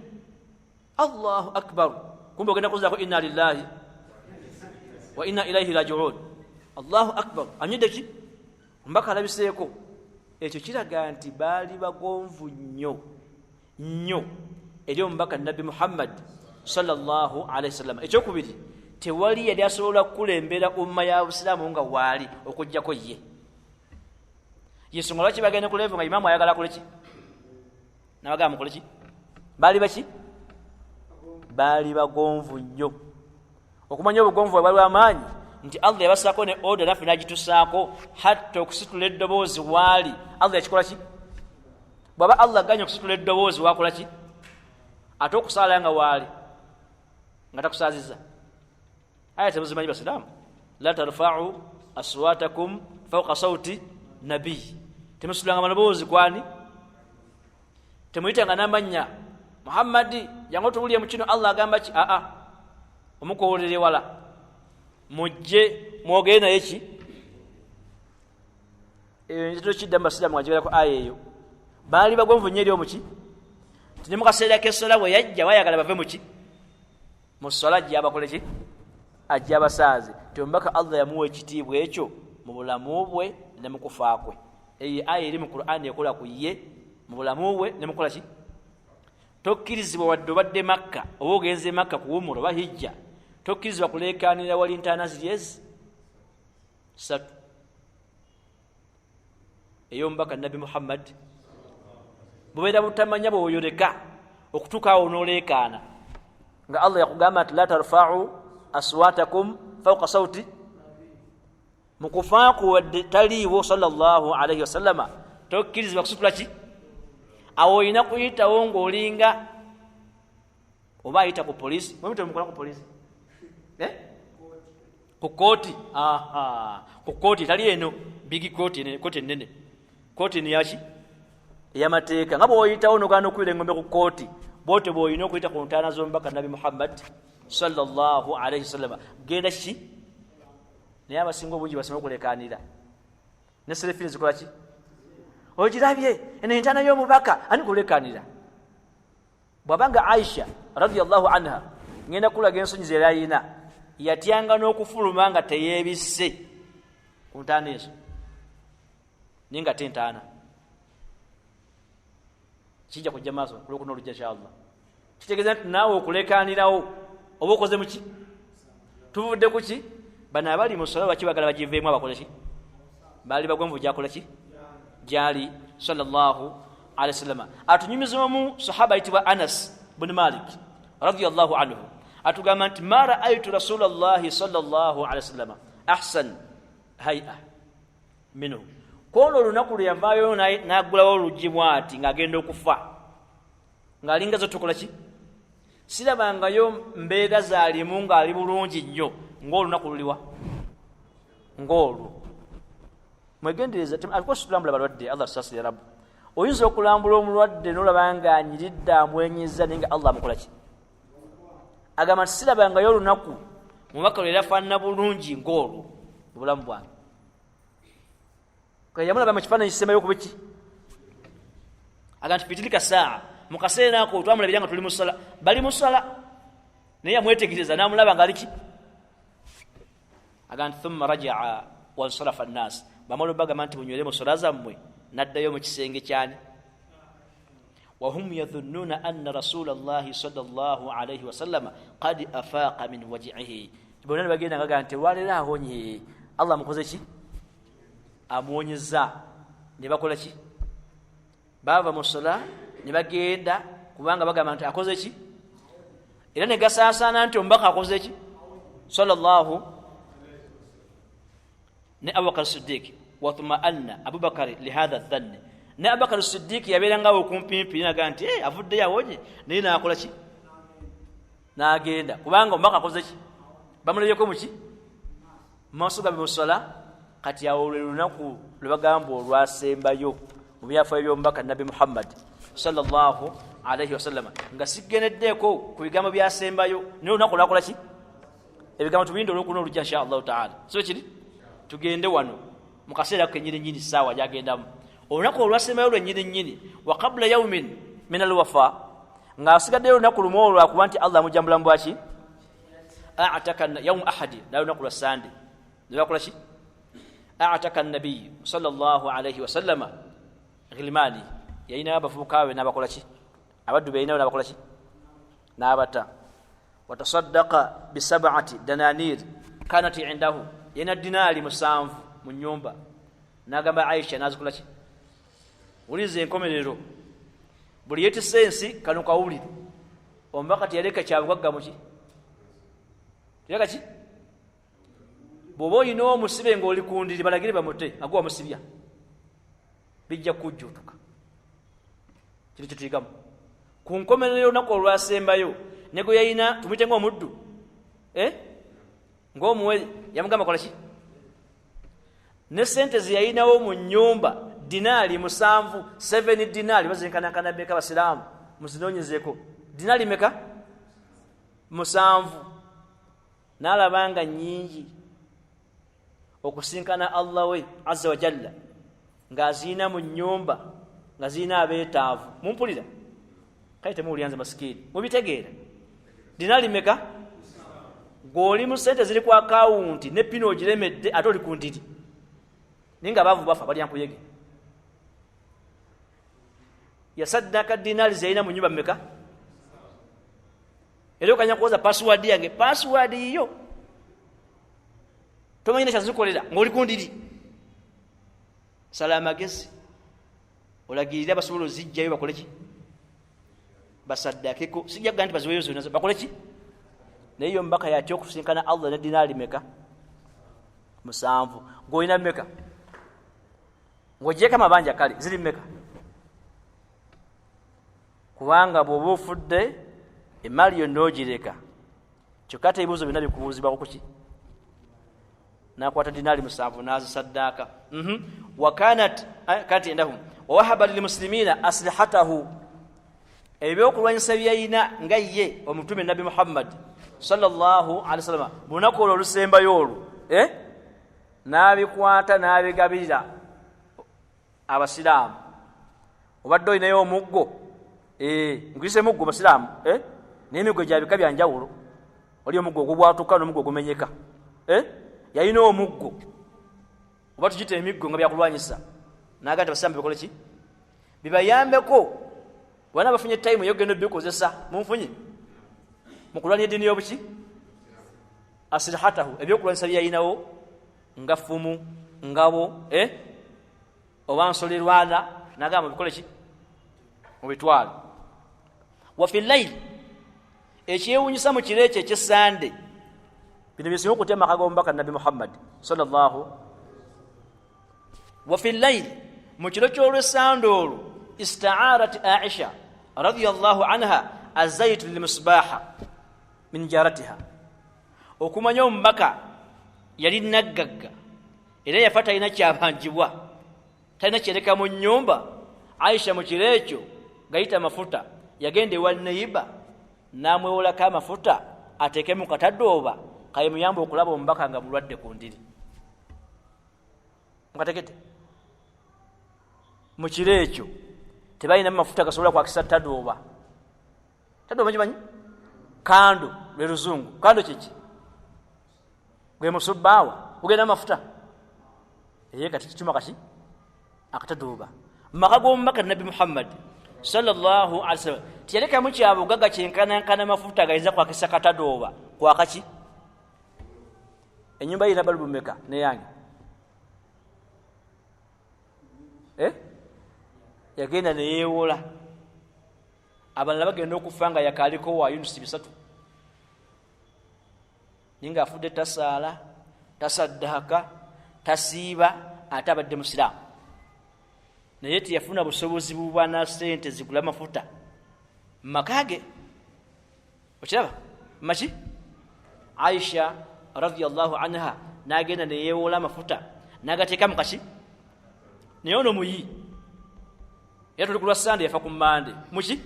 Allahu akbar kumbe ogenda kuzaako inna lillahi wa inna ilaihi raji'un Allahu akbar anywedde ki mbaka alabiseeko ekyo kiraga nti baali bagonvu nnyo eri omubaka nabi Muhammad sallallahu alaihi wasallam ekyokubiri tewali yali asobola kukulembera umma ya Busiraamu nga waali okujjako ye yesonga lwaki bagenda ku level nga imaamu ayagala akole ki n'abagamba mukole ki baali bagonvu nnyo okumanya obugonvu bwe bali amaanyi nti Allah yabasaako ne order naffe n'agitusaako hatta okusitula eddoboozi waali Allah yakikola ki bw'aba Allah aganya okusitula eddoboozi wakola ki ate okusala nga waali nga takusaziza aya temuzimanyi basiraamu la tarfa'u aswatakum fawqa sawti nabiy temusulanga maloboozi kwani temuyitanga n'amannya Muhammadi yango tuwulire mu kino Allah agamba ki omukoolere wala mujje mwogere naye ki nzito kidda mbasiraamu nga kibeerako aya eyo baali bagwanvu nnyo eri omuki tine mu kaseera k'essola bwe yajja bayagala bave muki mu ssola ajja abakole ki ajja abasaazi omubaka Allah yamuwa ekitiibwa ekyo mu bulamu bwe ne mu kufa kwe eyo aya eri mu Qur'ani ekola ku ye mu bulamu bwe ne mukola ki tokkirizibwa wadde obadde Makka oba ogenze Makka kuwumula oba hijja tokkirizibwa kuleekaanira wali ntaana ziri ezi ssatu ey'omubaka Nabi Muhammad bubeera butamanya bw'oyoleka okutuuka awo n'oleekaana nga Allah yakugamba nti la tarfa'u aswatakum fawqa sawti mu kufa wadde taliiwo sallallahu alayhi wasallama tokkirizibwa kusitula ki awo olina kuyitawo ng'olinga oba ayita ku polisi mukola ku polisi ku kooti ku kooti tali eno bigi kooti ennene kooti ni yaki ey'amateeka nga bw'oyitawo n'ogaana okuyita engombe ku kooti bw'otyo bw'olina okuyita ku ntaana z'omubaka Nabi Muhammad sallallahu alayhi wasallama genda ki naye abasinga obungi basome okulekaanira ne selefini zikola ki ogirabye eno entaana y'omubaka ani kulekaanira bw'abanga Aisha radiyallahu anha ngenda kulaga ensonyi ze yalina yatyanga n'okufuluma nga teyeebisse ku ntaana ezo naye nga tentaana kijja kujja maaso kulwokuna olujja inshallah kitegeeza nti naawe okulekaanirawo oba okoze muki tuvudde ku ki bano abali mu ssola bakibagala bagiveemu abakole ki baali bagwanvu gyakola ki gyali sallallahu alaihi wasallam atunyumiza mu sahaba ayitibwa Anas bin Malik radiyallahu anhu atugamba nti ma ra'aytu rasulallahi sallallahu alaihi wasallam ahsan hay'a minhu kono olunaku lwe yavaayo n'aggulawo oluggi ati ng'agenda okufa ng'alinga zo tukola ki sirabangayo mbeera zaalimu ng'ali bulungi nnyo ng'olunaku luliwa ng'olwo mwegendereza alikuwa balwadde Allah sasire rabbu oyinza okulambula omulwadde n'olaba ng'anyiridde amwenyeza naye nga Allah amukola ki agamba nti sirabangayo olunaku mubaka lwe yafaanana bulungi ng'olwo mu bulamu bwange yamulaba mu kifaananyi kisembayo okuba ki agamba nti fitilika saa mu kaseera ako twamulabira nga tuli mu ssala bali mu ssala naye yamwetegereza n'amulaba ng'ali ki agamba nti thumma raja'a wansarafa annaasi bamala bagamba nti munywere mu ssala zammwe n'addayo mu kisenge kyani wahum yadhunnuuna anna rasulallahi sallallahu alayhi wasallama qad afaaqa min waji'ihi bonna ne bagenda ngagamba nti lwaleero ahonye Allah mukoze ki amwonyeza ne bakola ki bava mu ssala ne bagenda kubanga bagamba nti akoze ki era ne gasaasaana nti omubaka akoze ki sallallahu ne Abubakar Siddiq wa thumma Abubakar lihadha dhanni ne Abubakar Siddiq yabeerangawo okumpimpiri naga nti avuddeyo awonye naye naakola ki n'agenda kubanga omubaka akoze ki bamulabyeko muki maaso gabe mu ssala kati awo lwe lunaku lwe bagamba olwasembayo mu byafaayo by'omubaka Nabi Muhammad sallallahu alayhi wasallam nga sigeneddeeko ku bigambo byasembayo naye olunaku lwakola ki ebigambo tubinde olwokuna olujja insha Allahu taala so kiri tugende wano mu kaseera kenyini saawa gyagendamu olunaku olwasembayo lwennyini wa qabla yawmin min alwafa nga asigaddeyo olunaku lumu olwo lwakuba nti Allah amujja mulamu bwaki a'taka yawm ahadi naye olunaku lwa sande ne bakola ki a'taka an-nabiy sallallahu alayhi wasallama ghilmani yayina abafuukaawe n'abakola ki abaddu be yayinawo n'abakola ki n'abata watasaddaqa bi7 dananir kanat indahu yayina dinaali 7 mu nnyumba n'agamba Aisha n'azikola ki ulize enkomerero buli yetisse ensi kano kawulire omubaka teyaleka kyabugagga muki teyaleka ki bw'oba olina omusibe ng'oli kundiri balagire bamute aguwa musibya bijja kujjuutuka kiri kituyigamu ku nkomerero olunaku olwasembayo ne gwe yalina tumuyite ng'omuddu ng'omuwe yamugamba kola ki ne sente ze yalinawo mu nnyumba dinaali 7 dinaali bazenkanankana meka abasiraamu muzinoonyezeeko dinaali meka 7 n'alabanga nnyingi okusinkana Allah we azza wa jalla ng'aziina mu nnyumba nga ziina abeetaavu mumpulira kale temuwulyanze masikini mubitegeera dinaali meka gw'oli mu sente ziri ku akawunti ne pino ogiremedde ate oli ku ndiri naye nga abaavu bafa balya nkuyege yasaddaka dinaali zeyina mu nnyumba meka era okanya kuwoza password yange password yiyo tomanyi nekyazikolera ng'oli ku ndiri sala amagezi olagirire abasobola ozijjayo bakole ki basaddakeko sijja kugaa nti baziweyo zonna bakole ki naye yo mbaka yatya okusinkana Allah ne dinaali meka 7 ng'olina meka ng'ogyeko amabanja kale ziri meka kubanga bw'oba ofudde emaali yonna ogireka kyokka ate ebibuuzo byonna bikubuuzibwako kuki nakwata dinaali 7 n'azisaddaaka wakanat kati endahum wawahaba lilmuslimina aslihatahu ebyokulwanyisa byayina nga ye omutume nabi Muhammad sallallahu alaihi wasallam bunaku olwo olusembayo olwo n'abikwata n'abigabirira abasiraamu obadde olinayo omuggo nkuyise muggo basiraamu n'emiggo gyabika byanjawulo oli omuggo ogubwatuka n'omuggo ogumenyeka yalina omuggo oba tugita emiggo nga byakulwanyisa naga nti abasiraamu bikole ki bibayambeko bwana bafunye time yogenda bikozesa munfunye mukulwanya eddiini y'obuki aslihatahu ebyokulwanyisa byayinawo nga ffumu ngabo oba nsolerwana nagamba bikole ki mubitwale wafi layili ekyewunyisa mu kiro ekyo ekyesande bino byesinga okutya amaka g'omubaka nabi Muhammad sallallahu wafi layili mu kiro ky'olwesande olwo ista'arat Aisha radiyallahu anha azayt lilmisbaha min jaratiha okumanya omubaka yali naggagga era yafa talina kyabanjibwa talina kyereka mu nnyumba Aisha mu kiro ekyo gayita amafuta yagenda ewa neiba n'amwewolako amafuta ateeke mu katadooba kayemuyamba okulaba omubaka nga mulwadde ku ndiri mukatekete mu kiro ekyo tebalina mafuta gasobola kwakisa tadooba manyi kando lwe luzungu kando kiki gwe musubbaawa ugenda amafuta kati kituma kaki akatadooba maka g'omubaka nabi Muhammad sallallahu alaihi wasallam tiyalekamu kyabugaga kyenkanankana mafuta gayinza kwakisa katadooba kwakaki ennyumba yina balubu meka neyange yagenda neyeewola abalala bagenda okufa nga yakaaliko wa yunusi 3 ninga afudde tasaala tasaddaaka tasiiba ate abadde musiraamu naye tiyafuna busobozi bubana sente zigula mafuta makage okiraba maki Aisha radiyallahu anha nagenda neyeewola mafuta nagateeka mukaki naye ono muyi era tuli kulwa sande yafa ku mmande muki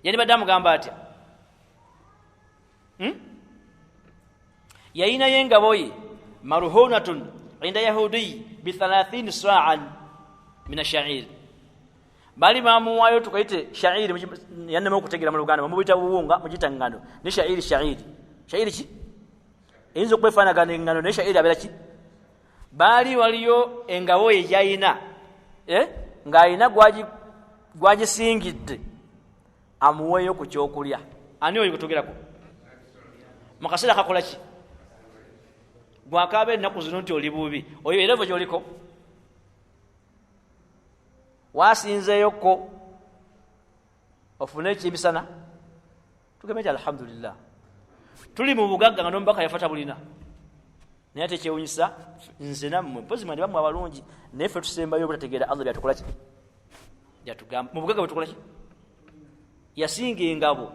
yani badde amugamba atya yayina yengabo ye maruhunatun inda yahudi bi 30 sa'an min ash-sha'ir bali bamuwayo tukayite sha'ir yanema okutegera mu Luganda mubita buwunga mujita ngano ne sha'ir ki inzo kwefana gane ngano ne sha'ir abera ki bali waliyo engabo ye yayina ng'alina gwagisingidde amuweeyo ku kyokulya ani oyo kutogerako mu kaseera kakola ki gwakaaba ennaku zino nti oli bubi oyo erevo gyoliko wasinzeyoko ofune ekyebisana tugembe nti alhamdulillah tuli mu bugagga nga n'omubaka yafata bulina naye ate ekyewunyisa nze nammwe mpozi mwandi bammwe abalungi naye ffe tusembayo obutategeera Allah byatukola ki byatugamba mu bugagga bwetukola ki yasinga engabo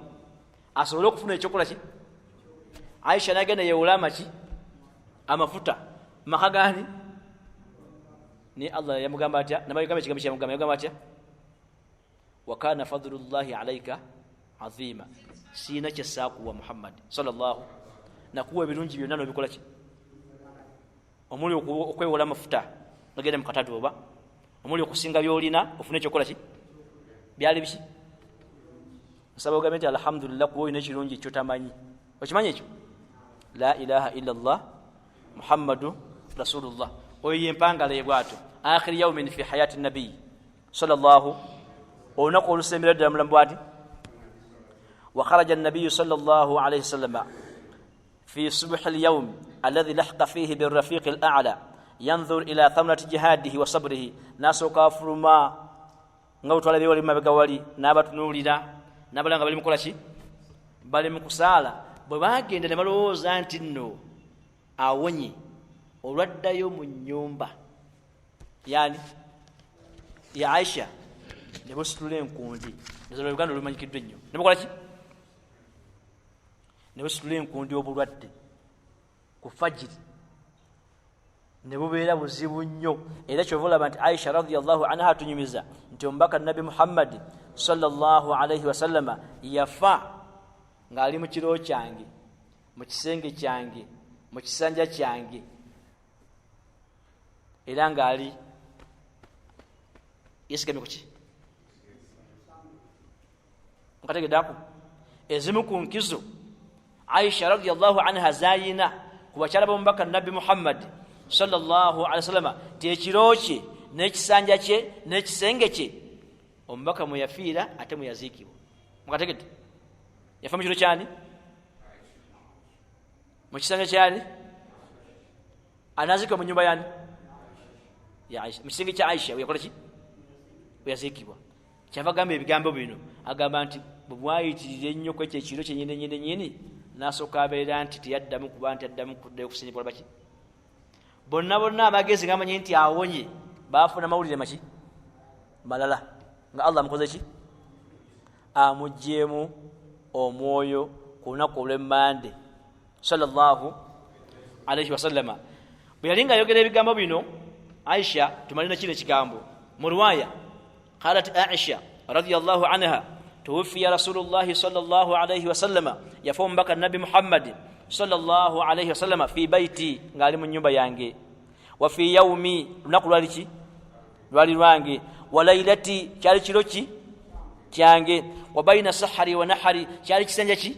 asobole okufuna ekyokola ki. Aisha nagenda yeulama ki amafuta maka gani ni Allah yamugamba atya nabayigamba kigambo kya mugamba yagamba atya wa kana fadlullahi alayka azima sina kyasaku wa Muhammad sallallahu na kuwa birungi byonna no bikola ki omuli okwewola amafuta nagenda mukatatu oba omuli okusinga byolina ofune ekyokola ki byali biki nsaba ogamenti alhamdulillah kuwa ina kirungi kyotamanyi okimanyi ekyo la ilaha illa Allah Muhammadu Rasulullah oyo yempangala yebwato akhir yawmin fi hayati nabiy sallallahu onako olusemera ddala mulambo ati wa kharaja an-nabiy sallallahu alayhi wasallam fi subh al-yawm alladhi lahqa fihi bir-rafiq al-a'la yanzur ila thamrati jihadihi wa sabrihi naso kafuruma ngawutwala biwali mabega wali nabatunulira nabalanga bali mukola ki bali mukusala bwe bagenda ne balowooza nti nno awonye olwaddayo mu nnyumba yani ya Aisha ne busitula enkundi nezalo Uganda olumanyikiddwa ennyo ne bakola ki ne busitula enkundi obulwadde ku fajiri ne bubeera buzibu nnyo era kyova olaba nti Aisha radhiyallahu anha tunyumiza nti omubaka Nabi Muhammad sallallahu alayhi wasallama yafa ng'ali mu kiro kyange mu kisenge kyange mu kisanja kyange era ng'ali yesigamye ku ki mukategeddako ezimu ku nkizo Aisha radhiyallahu anha zayina ku bakyala b'omubaka Nabi Muhammad sallallahu alayhi wasallama tekiro kye n'ekisanja kye n'ekisenge kye omubaka mwe yafiira ate mwe yaziikibwa mukategedde yafa mu kiro kyani mu kisanja kyani anaziikibwa mu nyumba yani ya Aisha mu kisenge kya Aisha yakola ki yaziikibwa kyava gamba ebigambo bino agamba nti bw'ayitirira ennyo ku ekyo ekiro kyennyini n'asooka abeera nti teyaddamu kuba nti addamu kuddayo kusinyibwa baki bonna amagezi ngamanyi nti awonye baafuna mawulire maki malala nga Allah amukoze ki amugjeemu omwoyo ku lunaku olw'emmande sallallahu alayhi wasallama bwe yali nga ayogera ebigambo bino Aisha tumalina kino ekigambo mu riwaya qalat Aisha radhiyallahu anha tuwfiya rasulullahi sallallahu alayhi wasallama yafa omubaka Nabi Muhammad sallallahu alayhi wasallama fi baiti ngali mu nyumba yange wa fi yawmi lunaku lwali ki lwali lwange wa lailati kyali kiro ki kyange wa baina sahari wa nahari kyali kisanja ki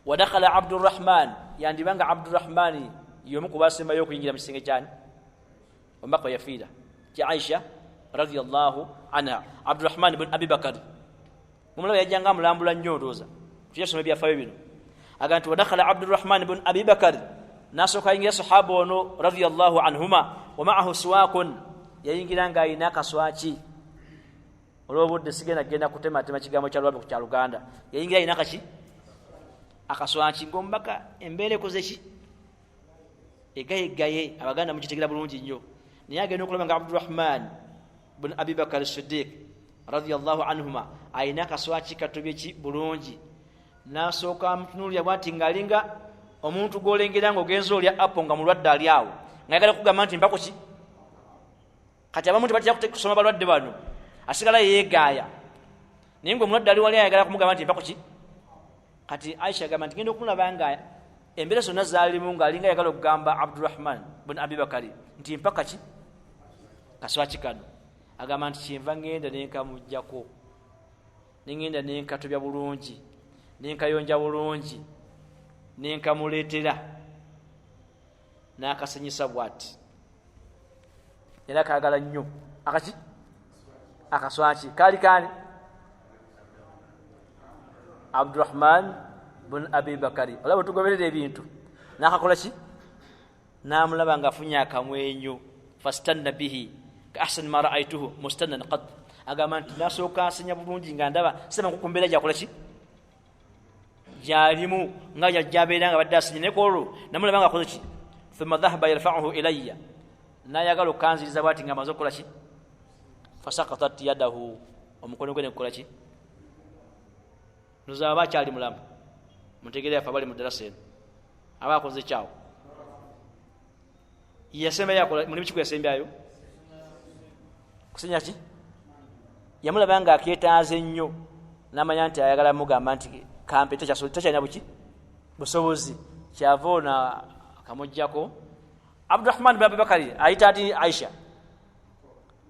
wa dakhala Abdurrahman yandibanga Abdurrahmani yomu kubasemba yo kuyingira mu kisenge cyane omubaka yafiira ki Aisha radhiyallahu anha Abdurrahman ibn Abi Bakr mumulaba yajjanga mulambula nnyo ndooza tuyasoma byafaayo bino agantu wadakhala Abdurrahman ibn Abi Bakr nasoka ingira sahaba ono radhiyallahu anhuma wa ma'ahu suwakun yayingira nga ayina kaswaki olwobudde sigenda genda kutema kigambo kya lwabo ku kya Luganda yayingira ayina kaki akaswaki ngombaka embeere koze ki egaye abaganda mukitegera bulungi nnyo naye agenda okulaba nga Abdurrahman ibn Abi Bakr as-Siddiq radhiyallahu anhuma ayina kaswaki katobye ki bulungi nasooka mutunulya bwati ngalinga omuntu golengera ngo genzo olya apo nga mulwadde ali awo ngayagala kugamba nti mpako ki kati abamuntu batya kusoma balwadde bano asigala yeegaya naye ngo mulwadde ali wali ayagala kumugamba nti mpako ki kati Aisha agamba nti ngenda okulaba nga embeera zonna zaalimu ng'alinga ayagala okugamba Abdurrahman ibn Abi Bakari nti mpaka ki kaswaki kano agamba nti kyenva ngenda nenkamujjako nengenda nenkatobya bulungi nenkayonja bulungi nenkamuleetera n'akasanyisa bwati era kaagala nnyo akaki akaswaki kaali kaani Abdurrahman bin Abi Bakari olaba tugoberera ebintu n'akakola ki n'amulaba ng'afunye akamwenyo fastanna bihi ka ahsani ma ra'aytuhu mustannan qad agamba nti nasooka asenya bulungi nga ndaba sema kukumbeera gyakola ki jalimu nga jajjabeera nga badde asenye nekolo namulaba nga akoze ki thumma dhahaba yarfa'uhu ilayya nayagala okanziriza bwati nga amaze okukola ki fasaqatat yadahu omukono gwe negukola ki nuzaba bakyali mulamu mutegerera fa bali mu darasa eno abakoze kyawo yasemba yakola mulimu kiku yasembyayo kusenya ki yamulaba nga akyetaaze nnyo n'amanya nti ayagala mugamba nti kampe takyalina buki busobozi kyava ona akamuggyako Abdurrahman bin Abubakari ayita ati Aisha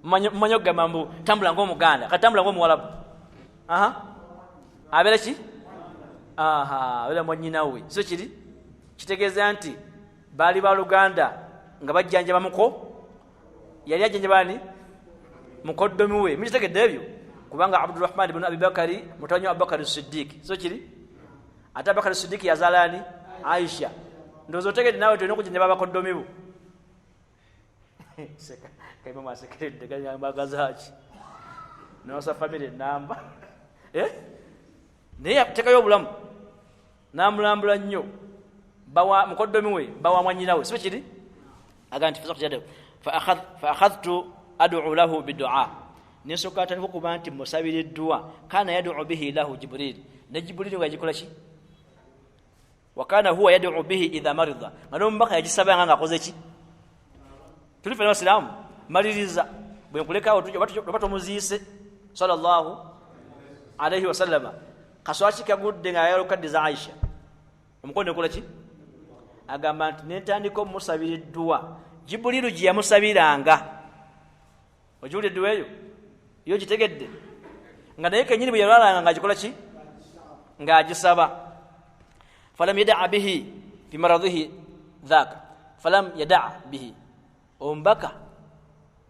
mmanyi okugamba mbu tambula ng'omuganda kati tambula ng'omuwalabu abeera ki abeera mwannyinawe so kiri kitegeeza nti baali ba Luganda nga bajjanjaba muko yali ajjanjaba ani mukoddomi we mukitegedde ebyo kubanga Abdurrahman bin Abubakari mutabani wa Abubakari Siddiq so kiri ate Abubakari Siddiq yazaala ani Aisha ndowooza otegedde naawe tulina okujjanjaba abakoddomi bo kaima masekeredde ganyambagazaki nosa family namba naye tekayo obulamu namulambula nnyo bawa mukoddomi we bawa mwanyinawe sibe kiri aga nti fa akhadhtu ad'u lahu biddu'a nesoka atandika okuba nti musabiriddwa kana yad'u bihi lahu Jibril ne Jibril nga gikola ki wakana huwa yad'u bihi idha marida ngano mbaka yagisaba nga akoze ki tulife na Waislamu maliriza bwe nkulekawo tubato muziise sallallahu alayhi wasallam kaswachi kagudde nga yalo kadiza Aisha omukono kola ki agamba nti netandika omusabiriddwa Jibrilu gye yamusabiranga ojulidde dduweeyo yo kitegedde nga naye kenyini bwe yalwalanga nga gikola ki nga agisaba falam yada'a bihi fi maradhihi dhaka falam yada'a bihi ombaka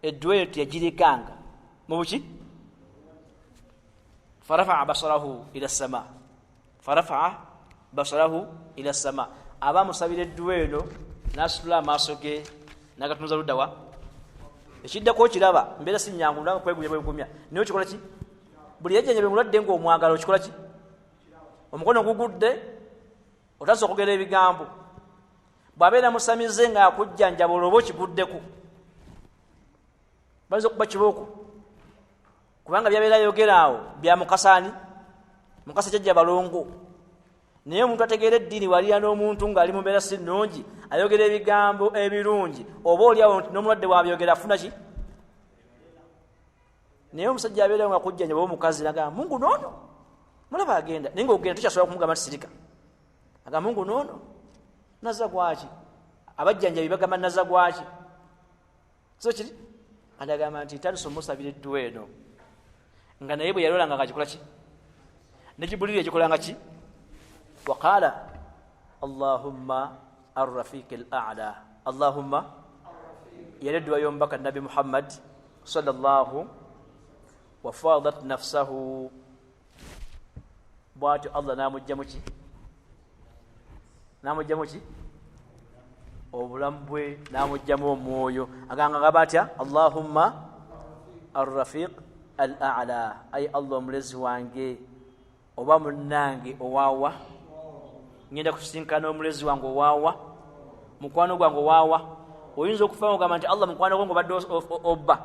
eddweyo tiyagirikanga mu buki farafa'a basarahu ila sama farafa'a basarahu ila sama abamusabira eddweyo nasitula amaaso ge nagatunza luddawa ekiddako kiraba mbeera si nyangu ndanga kwegumya bwekumya naye okikola ki buli yajjanjabe mulwadde ng'omwagala okikola ki omukono gugudde otazza okugera ebigambo bw'abeera musamize ng'akujjanjaba olwoba okiguddeko bayinza okuba kibooko kubanga byabeera yogera awo bya mukasaani mukasa kyajja balongo naye omuntu ategeera eddiini waliya n'omuntu ng'ali mu mbeera si nnungi ayogera ebigambo ebirungi oba oliawo nti n'omulwadde bwabyogera afuna ki naye omusajja abeera nga akujjanjaba omukazi nagamba mungu noono mulaba agenda naye ng'ogenda tukyasobola kumugamba nti sirika agamba mungu noono naza gwaki abajjanjabi bagamba naza gwaki so kiri andi agamba nti tandise omusabira edduwa eno nga naye bwe yalolanga nga kikola ki ne Jibril ekikolanga ki waqala allahumma arrafiq al'ala allahumma yaledduwa yombaka nabi Muhammad sallallahu wa fadat nafsahu bwati Allah namujjamu ki obulamu bwe namujjamu omwoyo aganga gaba atya allahumma arrafiq al'ala ay Allah omulezi wange oba munnange owaawa ngenda kusinkana omulezi wange owaawa mukwano gwange owaawa oyinza okufamu ogamba nti Allah mukwano gwange obadde obba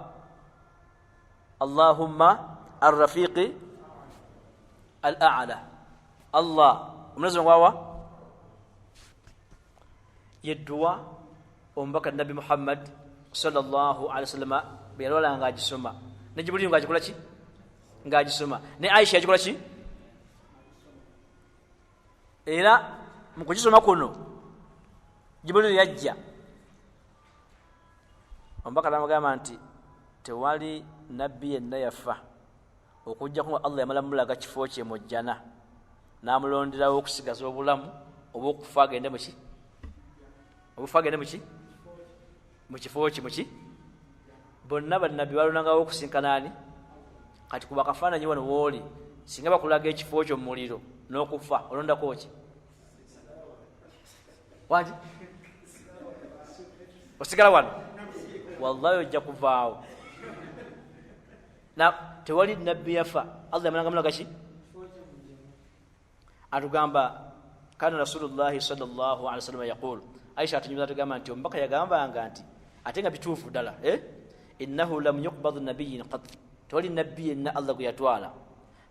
allahumma arrafiq al'ala Allah omulezi wange owaawa yedduwa omubaka nabi Muhammad sallallahu alaihi wasallam beyalwala nga agisoma ne Jibril nga agikola ki nga agisoma ne Aisha agikola ki era mu kugisoma kuno Jibril yajja omubaka namugamba nti tewali nabbi yenna yafa okujjako Allah yamala mulaga kifo kye mu jjana n'amulonderawo okusigaza obulamu oba okufa agende muki obufa agende muki mu kifo ki muki bonna bannabbi balonangawo okusinkana ani kati kuba kafaananyi wano wooli singa bakulaga ekifo kyo mu muliro n'okufa olondako ki wangi osigala wano wallahi ojja kuvaawo na tewali nabbi yafa Allah yamalanga mulaga ki atugamba kana rasulullahi sallallahu alaihi wasallam yaqul Aisha atunyuza tugamba nti ombaka yagambanga nti atenga bituufu ddala innahu lam yuqbad nabiyyin qat tewali nabbi yenna Allah gwe yatwala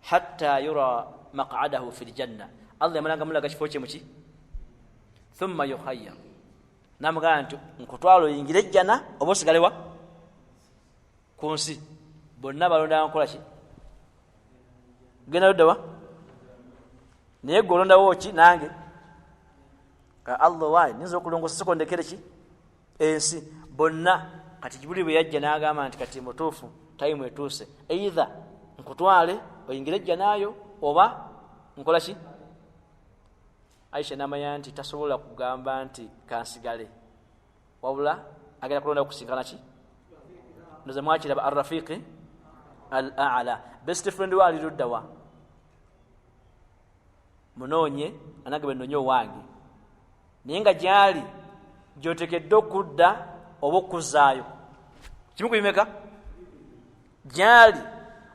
hatta yura maq'adahu fil janna Allah yamalanga mulaga kifo kye muki thumma yukhayyar namugamba nti nkutwala oyingire ejjana oba osigalewa ku nsi bonna balonda nkola ki genda luddawa naye gwe olondawo ki nange Allah wayi ninza okulongosa sekondekere ki ensi bonna kati Jibuli bwe yajja n'agamba nti kati mutuufu tayimu etuuse either nkutwale oyingire ejjanaayo oba nkola ki Aisha n'amanya nti tasobola kugamba nti kansigale wabula agenda kulonda kusinkana ki ndoza mwakiraba arrafiqi al-a'la best friend wa aliruddawa munoonye anange bennonye owange naye nga gyali gyotekedde okudda oba okuzaayo kimu kubimeka gyali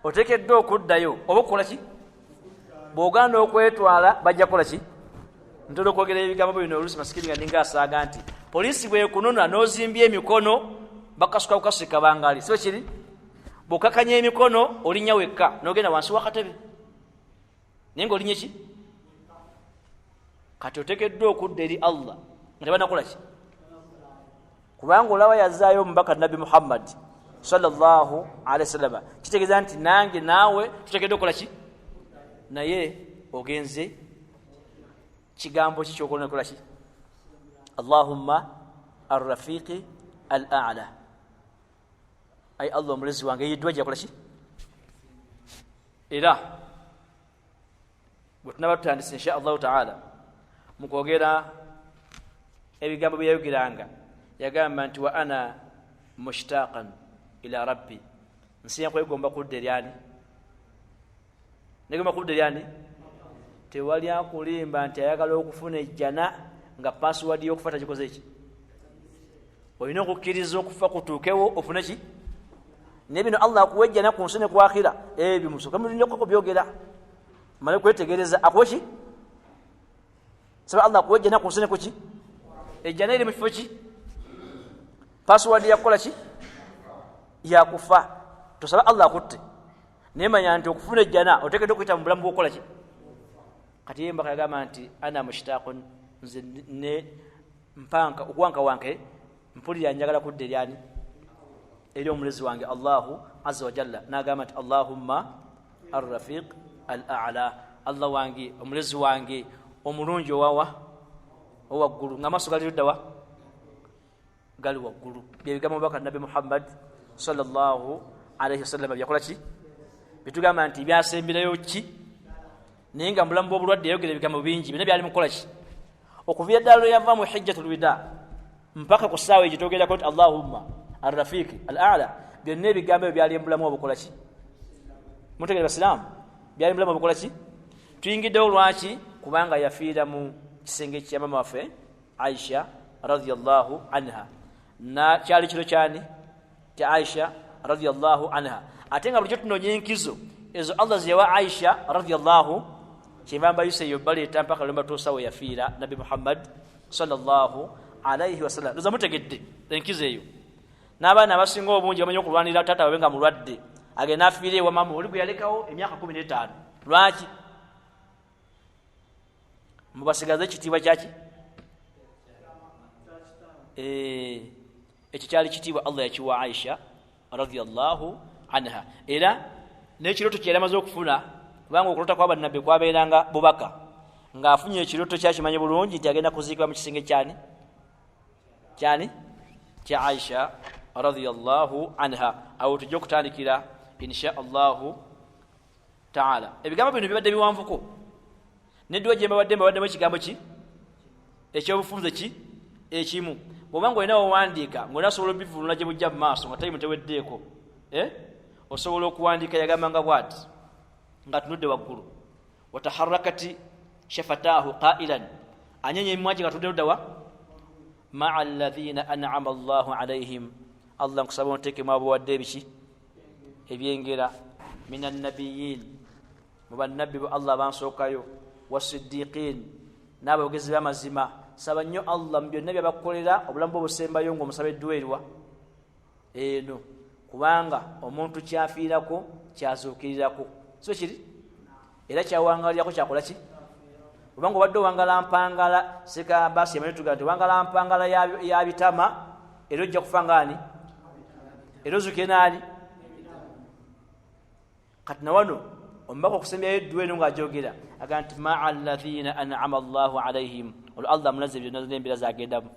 otekedde okuddayo oba okukola ki bw'oganda okwetwala bajja kukola ki ntera okwogera ebigambo bino oluusi masikiri nga ndinga asaaga nti poliisi bwekunona n'ozimbya emikono bakasuka kukasika bangali sibe kiri bw'okakanya emikono olinnya wekka n'ogenda wansi w'akatebe naye ng'olinya ki kati otekeddwa okudda eri Allah nga tebanakola ki kubanga olaba yazaayo omubaka Nabi Muhammad sallallahu alaihi wasallam kitegeeza nti nange naawe tutekeddwa okukola ki naye ogenze kigambo kikyokola kola ki Allahumma arrafiqi al-a'la ay Allah omulezi wange yiddwa jakola ki era bwetunaba tutandise insha Allah ta'ala mukwogera ebigambo byeyayogeranga yagamba nti wa ana mushtaqan ila rabbi nsinya kwegomba kudda eryani negomba kudda eryani tewali akulimba nti ayagala okufuna ejjana nga password y'okufata kikoze eki olina okukkiriza okufa kutuukewo ofune ki naye bino Allah akuwa ejjana ku nsi ne ku akhira ebyo musoka mulinyokako byogera male kwetegereza akuwe ki saba Allah akuwa ejjana ku nsi ne ku ki ejjana eri mu kifo ki password yakukola ki yakufa tosaba Allah akutte naye manya nti okufuna ejjana oteekeddwa okuyita mu bulamu bw'okukola ki kati ye mbaka yagamba nti ana mushtaqun nze ne mpanka okuwanka wanke mpulira njagala kudda eryani eri omulezi wange Allahu azza wa jalla n'agamba nti Allahumma arrafiq al-a'la Allah wange omulezi wange omulungi owaggulu nga maaso gali luddawa gali waggulu byebigambo baka Nabi Muhammad sallallahu alaihi wasallam byakola ki bitugamba nti byasemberayo ki naye nga mulamu bw'obulwadde yayogera ebigambo bingi bina byali mukola ki okuva eddalo yava mu hijjatul wida mpaka ku ssaawa egitogerako nti Allahumma arrafiqi al-a'la byonna ebigambo ebyo byali mubulamu obukola ki mutegere basiraamu byali mubulamu obukola ki tuyingiddewo lwaki kubanga yafiira mu kisenge kya mama waffe Aisha radiyallahu anha na kyali kiro kyani kya Aisha radiyallahu anha ate nga bulijjo tunoonya enkizo ezo Allah ziyawa Aisha radiyallahu kyembamba yuseyo baleeta mpaka lwe batuusawo yafiira Nabi Muhammad sallallahu alaihi wasallam ndoza mutegedde enkizo eyo n'abaana abasinga obungi bamanyi okulwanira taata wabe nga mulwadde agenda afiire ewa mama oli gwe yalekawo emyaka 15 lwaki mubasigaze ekitiibwa kyaki ekyo kyali kitiibwa Allah yakiwa Aisha radiyallahu anha era n'ekiroto kye yamaze okufuna kubanga okulota kwa bannabbi kwabeeranga bubaka ng'afunye ekiroto kyakimanyi bulungi nti agenda kuziikibwa mu kisenge kyani kya Aisha radiyallahu anha awo tujja okutandikira insha Allahu ta'ala ebigambo bino bibadde biwanvuko neddiwa gye mbabaddemu ekigambo ki ekyobufunze ki ekimu bw'obanga olina owandiika ng'olina osobola obivulula gye bujja mu maaso nga tayimu teweddeeko osobola okuwandiika yagambanga bw'ati nga tunudde waggulu wataharakati shafatahu qailan anyenya emimwa gye nga tunudde luddawa maa alladhina an'ama Allahu alaihim Allah nkusaba onteekemu abo wadde ebiki ebyengera minan nabiyyin mu bannabbi bo Allah bansookayo wasiddiqin n'aboogezi b'amazima saba nnyo Allah mu byonna byabakukolera obulamu bwe obusembayo ng'omusaba edduweerwa eno kubanga omuntu kyafiirako kyazuukirirako so kiri era kyawangalirako kyakola ki obanga obadde owangala mpangala seka basi yamane tugamba wangala mpangala ya bitama era ojja kufa ngaani era ozuke naani kati nawano omubaka okusembyayo edduwa eno ng'ajogera aga nti maa alladhina an'ama allahu alaihim olwo allah munaze byonna n'embeera zagendamu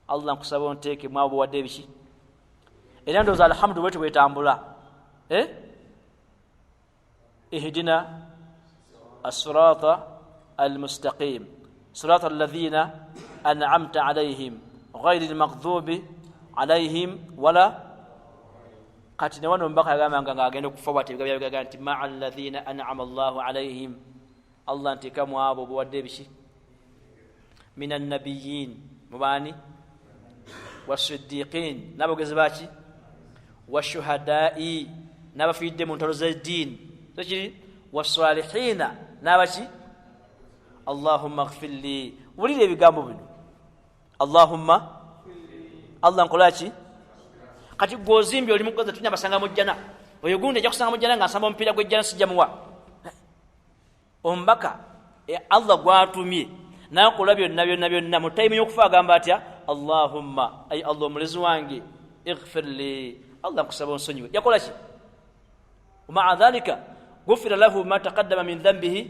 allah nkusaba onteeke mu abo wadde ebiki era ndowooza alhamdu bwetu bwetambula ihdina asirata almustaqim sirata alladhina an'amta alaihim ghairi almaghdubi alaihim wala kati nawano mbaka yagamba ng'agenda okufa bwati bigaga nti maa alladhina an'ama allahu alaihim allah ntekamu abo bwadde ebiki min annabiyin mubani wasiddiqin n'abogezi baki washuhadai n'abafiidde mu ntalo z'eddiini tekiri wasalihina n'abaki allahumma ghfirli wulira ebigambo bino allahumma allah nkolaki kati gwozimbye oli mukozi tunya basanga mu jjana oyo gundi ajja kusanga mu jjana ng'asamba omupiira gw'ejjana sijja muwa ombaka allah gwatumye nakola byonna mu tayimu y'okufa agamba atya allahumma ay allah omulezi wange ighfirli allah nkusaba onsonyiwe yakola ki ومع ذلك غفر له ما تقدم من ذنبه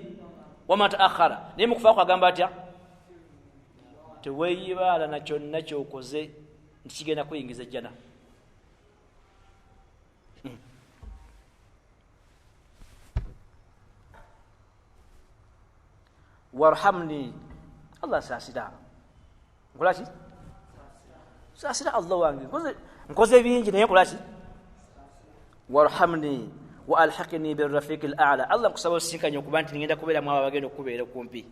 وما تأخر naye mu kufa kwagamba atya teweeyibaala na kyonna kyokoze nti kigenda kuyingiza ejjana warhamni allah saasira nkola ki saasira allah wange nkoze bingi naye nkola ki warhamni wa alhaqni birrafiq al'ala allah nkusaba osinkanye okuba nti ngenda kubeera mu abo abagenda okubeera kumpi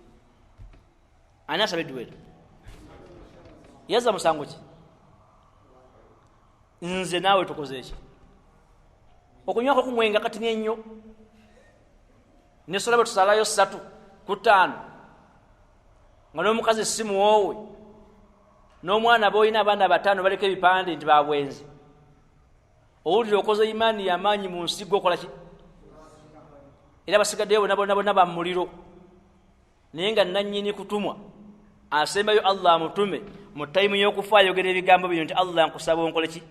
ani asaba edduweero yazza musango ki nze naawe tukoze eki okunywako kumwenga kati n'ennyo nesola bwe tusalayo 3 ku 5 nga n'omukazi simu woowe n'omwana boolina abaana 5 baleka ebipande nti babwenzi owulira okoze imaani y'amaanyi mu nsi gwokola ki era basigaddeyo bonna ba muliro naye nga nannyini kutumwa asembayo allah amutume mu tayimu y'okufa ayogera ebigambo bino nti allah nkusaba onkole ki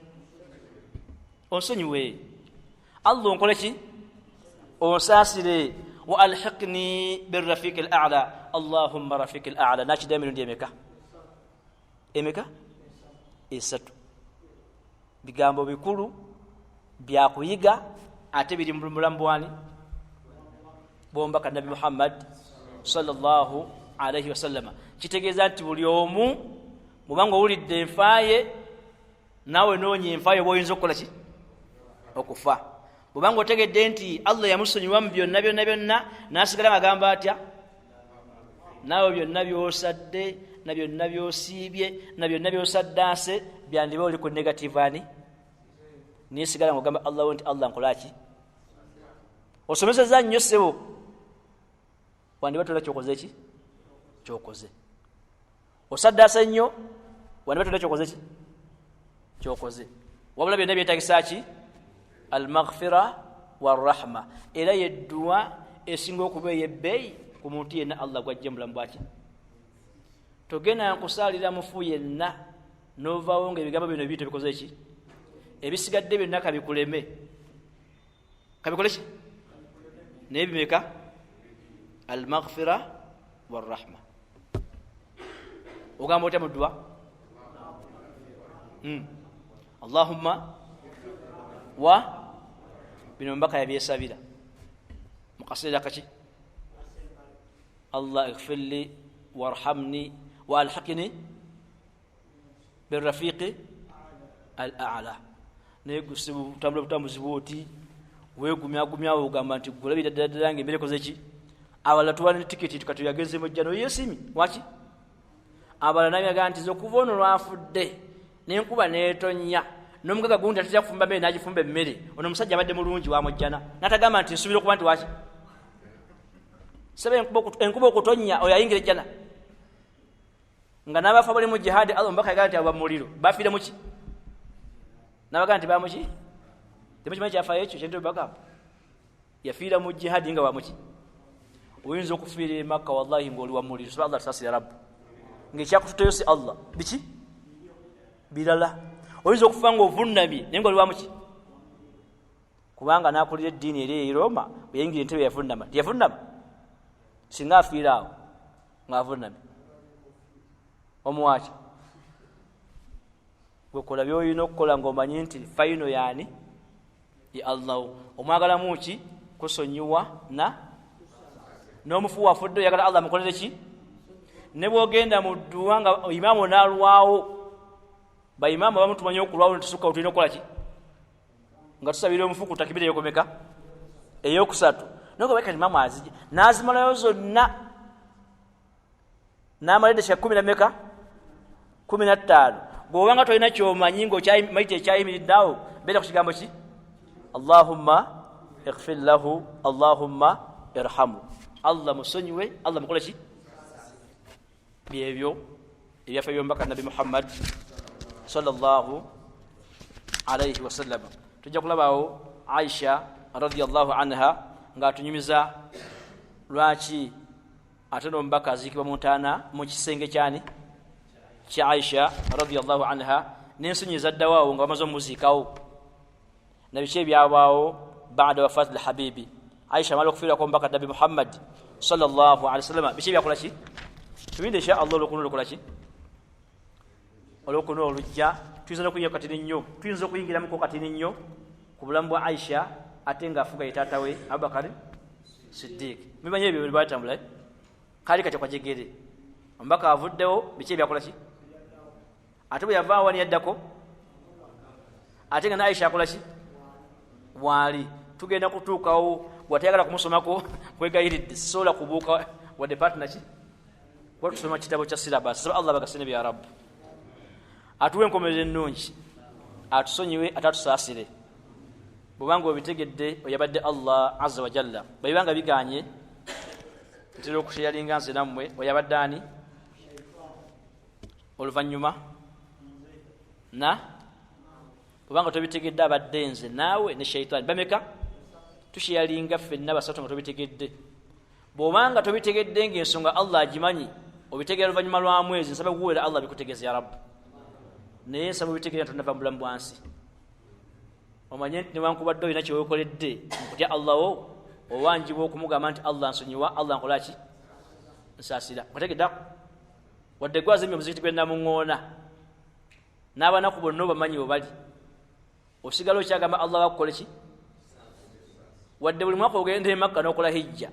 onsonyiwe allah onkole ki onsaasire wa alhiqni birrafiq al'ala allahumma rafiq al'ala nakidda emirundi emeka 3 bigambo bikulu byakuyiga ate biri mu mulamu bwani bombaka nabi muhammad sallallahu alaihi wasallama kitegeeza nti buli omu mubanga owulidde enfaaye naawe noonya enfaaye bw'oyinza okukola ki okufa bwobanga otegedde nti allah yamusonyiwa mu byonna n'asigala ng'agamba atya naawe byonna by'osadde na byonna by'osiibye na byonna by'osaddaase byandiba oli ku negative ani nisigala ng'ogamba allah nti allah nkola ki osomeseza nnyo ssebo wandiba tola kyokoze ki kyokoze osaddaase nnyo wandiba tola kyokoze ki kyokoze wabula byonna byetagisa ki almaghfira warrahma era yedduwa esinga okuba ey'ebbeeyi ku muntu yenna allah gwajje mulamu bwaki togenda nkusaalira mufu yenna n'ovaawo ng'ebigambo bino bibiri tebikoze ki ebisigadde byonna kabikuleme kabikole ki naye bimeka almaghfira warrahma ogamba otya mu dduwa allahumma wa bino mbaka yabyesabira mu kaseera kaki allah ighfirli warhamni wa alhaqni birrafiqi al'ala naye gusibutambula butambuzi bwoti weegumyagumyawo ogamba nti gulabira ddala yange mbere koze ki abalala tuwalina tiketi tukati yageze mu jjano yesimi waki abalala nabyaga nti zokuva ono lwafudde n'enkuba n'etonya n'omugaga gundi atera kufumba mmere n'agifumba emmere ono omusajja abadde mulungi wa mujjana n'atagamba nti nsubira okuba nti waki sebe enkuba okutonya oyo ayingira ejjana nga n'abafa bali mu jihadi allah mbaka yagala nti abo bamuliro bafiire muki n'abagala nti bamuki temukimanyi kyafayo ekyo kyente backup yafiira mu jihadi nga wamuki oyinza okufiira Makka wallahi ng'oli wa muliro so Allah tasasi ya rabbi ng'ekyakututeyo si Allah biki bilala oyinza okufa ng'ovunnamye naye ng'oli wa muki kubanga n'akulira eddiini eri e Roma bwe yayingira entebe yavunnama tiyavunnama singa afiira awo ng'avunnamye omuwaaki gwekola by'olina okukola ng'omanyi nti fayino yaani ya Allah omwagalamu ki kusonyiwa n'omufu afudde oyagala Allah amukolere ki ne bw'ogenda mu dduwa nga imaamu n'alwawo bayimaamu abamu tumanyi okulwawo ne tusukka tulina okukola ki nga tusabira omufu ku takibira eyokomeka eyokusatu noga weka imaamu azije n'azimalayo zonna n'amala edda kya 10 15 bw'obanga tolina ky'omanyi ng'okyayita ekyayimiriddeawo beera ku kigambo ki Allahumma ighfir lahu Allahumma irhamu Allah musonyiwe Allah mukole ki byebyo ebyaffe by'omubaka Nabi Muhammad sallallahu alayhi wa sallam tujja kulabawo Aisha radhiyallahu anha ng'atunyumiza lwaki ate n'omubaka aziikibwa mu ntaana mu kisenge kyani kya Aisha radhiyallahu anha n'ensonyi ezaddawo nga bamaze omuziikawo na biki ebyabaawo baada wafat al-habibi Aisha amala okufiira kwa omubaka Nabi Muhammad sallallahu alayhi wa sallam biki ebyakola ki tubinde insha Allah olw'okuno olukola ki olw'okuno olujja tuyinza okuyingira katini nnyo tuyinza okuyingiramuko katini nnyo ku bulamu bwa Aisha ate ng'afuga ye taata we Abubakar Siddiq mumanye ebyo bwe batambula kali kati kwa jegere omubaka avuddewo biki ebyakola ki ate bwe yavaawo wani yaddako ate nga na Aisha akola ki wali tugenda kutuukawo bw'atayagala kumusomako kwegayiridde sisobola kubuuka wadde partner ki kuba tusoma kitabo kya silabasi saba Allah bagasene bya rabbu atuwe enkomerero ennungi atusonyiwe ate atusaasire bw'obanga obitegedde oyabadde Allah azza wa jalla bwebanga biganye ntera okusheyalinga nze nammwe oyabadde ani oluvannyuma bw'obanga tobitegedde abadde nze naawe ne shaitaani bameka tusheyalinga ffenna basatu nga tobitegedde bw'obanga tobitegedde ng'ensonga Allah agimanyi obitegera oluvannyuma lwa mwezi nsaba kuwera Allah bikutegeeza ya rabbi naye nsaba obitegera tonava mu bulamu bwansi omanye nti newankubadde olina kyewekoledde nkutya Allah wo owanjibwa okumugamba nti Allah nsonyiwa Allah nkola ki nsaasira otegedda wadde gwazimya omuzikiti gwe namuŋŋoona n'abanaku bonna obamanyi obali osigala okyagamba Allah wakukole ki wadde buli mwaka ogenda e Makka n'okola hijja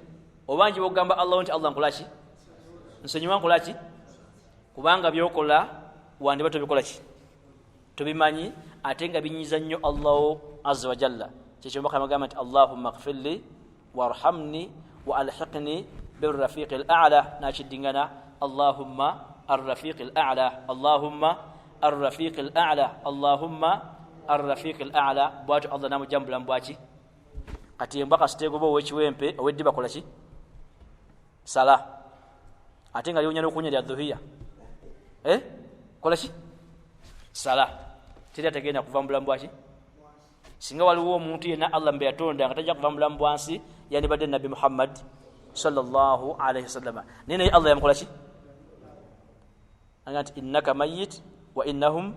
obanjibwa okugamba Allah nti Allah nkola ki nsonyiwa nkola ki kubanga byokola wandiba tobikola ki tobimanyi ate nga binyiza nnyo Allah azza wa jalla kyekyo omubaka amagamba nti Allahumma ighfirli warhamni wa alhiqni birrafiqi al-a'la nakiddingana Allahumma arrafiqi al-a'la Allahumma arrafiqi al-a'la Allahumma arrafiqi al-a'la bwatu Allah namujambula mbwaki kati embaka sitegoba ow'ekiwempe ow'eddiba kola ki sala ate nga lyonya n'okunya lya dhuhiya kola ki sala teri atagenda kuva mu bulamu bwaki singa waliwo omuntu yenna Allah mbe yatonda nga tajja kuva mu bulamu bwansi yandibadde Nabi Muhammad sallallahu alayhi wasallam naye naye Allah yamukola ki angati innaka mayyit wa innahum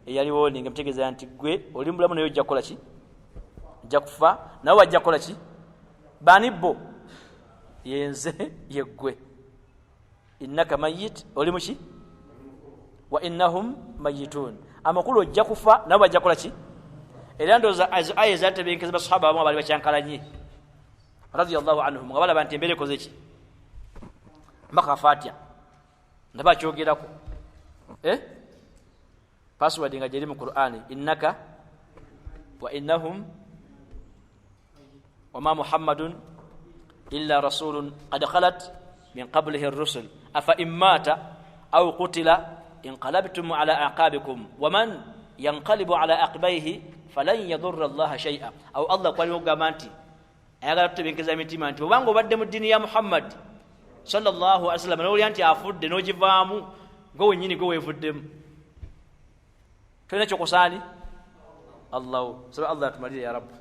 eyaliwo ninga mutegeeza nti gwe oli mu bulamu naye ojja kukola ki ojja kufa nawe wajja kukola ki bani bo yenze yeggwe innaka mayyit oli muki wa innahum mayyitun amakulu ojja kufa nawe bajja kukola ki era ndooza aya ezatebenkeza basahaba abamu abali bakyankalanye radiyallahu anhum nga balaba nti embeera ekoze ki mbaka Fatiha ndaba akyogerako password nga gyeri mu Qur'ani innaka wa innahum wama muhammadun illa rasulun qad khalat min qablihi ar-rusul afa immata aw qutila inqalabtum ala aqabikum waman yanqalibu ala aqibaihi falan yadurra Allah shay'a aw Allah kwali ogamanti ayagala tutebenkeza emitima nti obanga obadde mu ddiini ya Muhammad sallallahu alaihi wasallam n'oli anti afudde n'ogivaamu gwe wennyini gwe weevuddemu tolina kyokosaani Allah saba Allah tumalire ya rabbi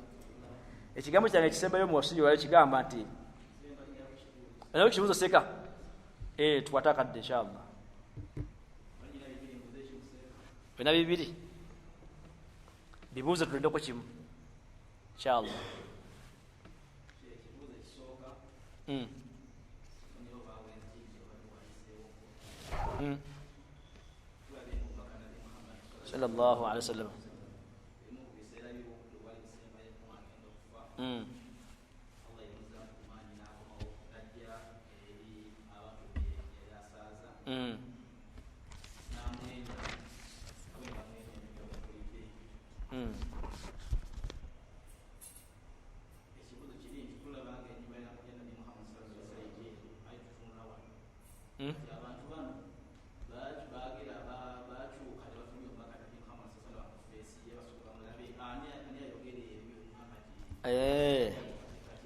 ekigambo kyange ekisembayo mu wasiri wayo kigamba nti nayo kibuzo seka tukwataka de inshallah bina bibiri bibuzo tulinde ko kimu inshallah sallallahu alaihi wasallam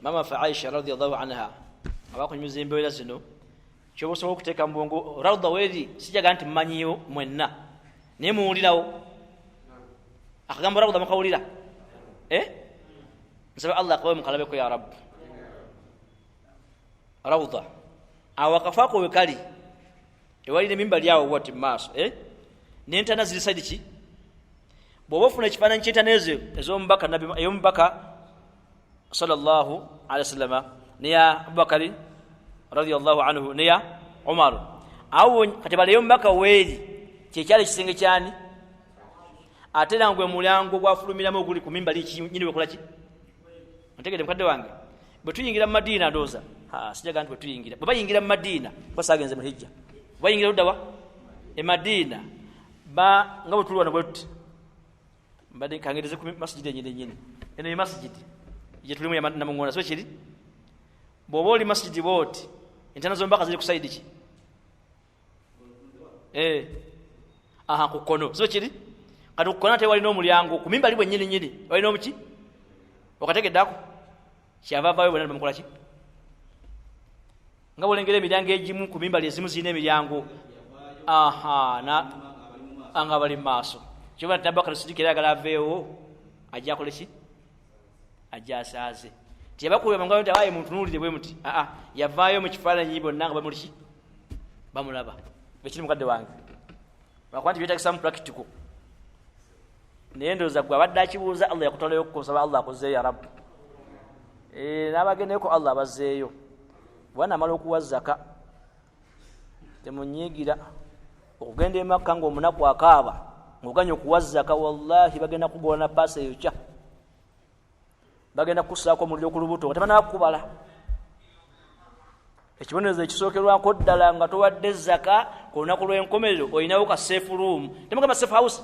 mama fa Aisha radhiyallahu anha abakunyuza embeera zino kyobosobola okuteeka mu bwongo rawda weri sijaga nti mmanyiyo mwenna naye muwulirawo akagamba rawda mukawulira nsaba Allah akawe mukalabeko ya rabbi rawda awakafaako wekali ewalire mimbali yawo wati maaso n'entana ziri saidi ki bw'oba ofuna ekifaananyi ky'entana ez'omubaka ey'omubaka sallallahu alaihi wasallam niya Abubakari radiyallahu anhu niya Umar awo kati bale yombaka weri kyekyali kisenge kyani ate nangwe mulyango gwafulumira mu guli ku mimbali nyine wekola ki ntegede mukadde wange bwe tuyingira mu Madina ndoza sijaga nti bwe tuyingira bwe bayingira mu Madina basagenze mu hijja bayingira udawa Madina ba ngabo tulwa na bwetu mbade kangereze ku masjid nyine ene masjid je tulimu ya namungona so kiri boboli masjid boti intana zombaka zili kusaidi ki kukono so kiri kati kukona te wali no mulyango kumimba libwe nyini wali no muki wakategedako kyavava wewe bwana mukola ki ngabo lengere emiryango egimu kumimba lyezimu zine emiryango na anga bali maso kiba tabaka rusidikira galavewo ajja koleki ajja asaze tiyabakuwe mangayo tawaye muntu nulire bwe muti yavayo mu kifaananyi bonna bamuliki bamulaba bekiri mukadde wange bakwanti byetakisa mu practical nendoza gwa badda kibuuza Allah yakutolayo kusaba Allah akoze ya rabbi nabageneko Allah bazeeyo bwana amala okuwa zaka temunyigira okugenda e Makka ng'omunaku akaaba ng'oganya okuwa zaka wallahi bagenda kugona pasa eyo kya bagenda kusaako muliro ku lubuto nga tebanakubala ekibonerezo ekisookerwako ddala nga towadde zaka ku lunaku lw'enkomerero olinawo ka safe room temugamba safe house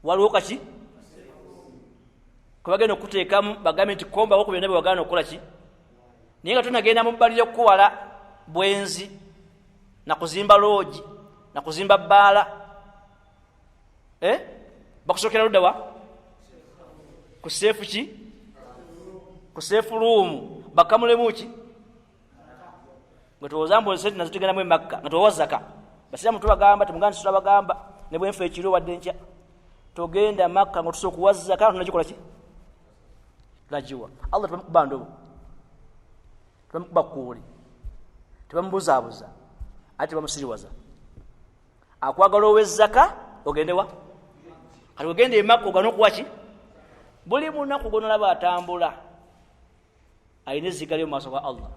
waliwo kaki kwe bagenda okuteekamu bagambe nti kombako ku byonna bye wagaana okukola ki naye nga tonagenda mu bbali ly'okukuwala bwenzi na kuzimba loogi na kuzimba bbaala bakusookera ludda wa ku safe ki ku safe room bakamulemu ki ngatowoza mbo sente nazo tugenda mu Makka ngatowoza zaka basiramu tubagamba temuganda tulabagamba ne bwenfe ekiro wadde nkya togenda Makka ngotusoka kuwaza zaka tunagikola ki lajiwa Allah tubamukubando tubamukubakuli tubamubuzaabuza ate bamusiriwaza akwagala owezaka ogendewa kati ogende Makka ogana okuwa ki buli munaku gonolaba atambula ayina ezzika lyo mu maaso ga Allah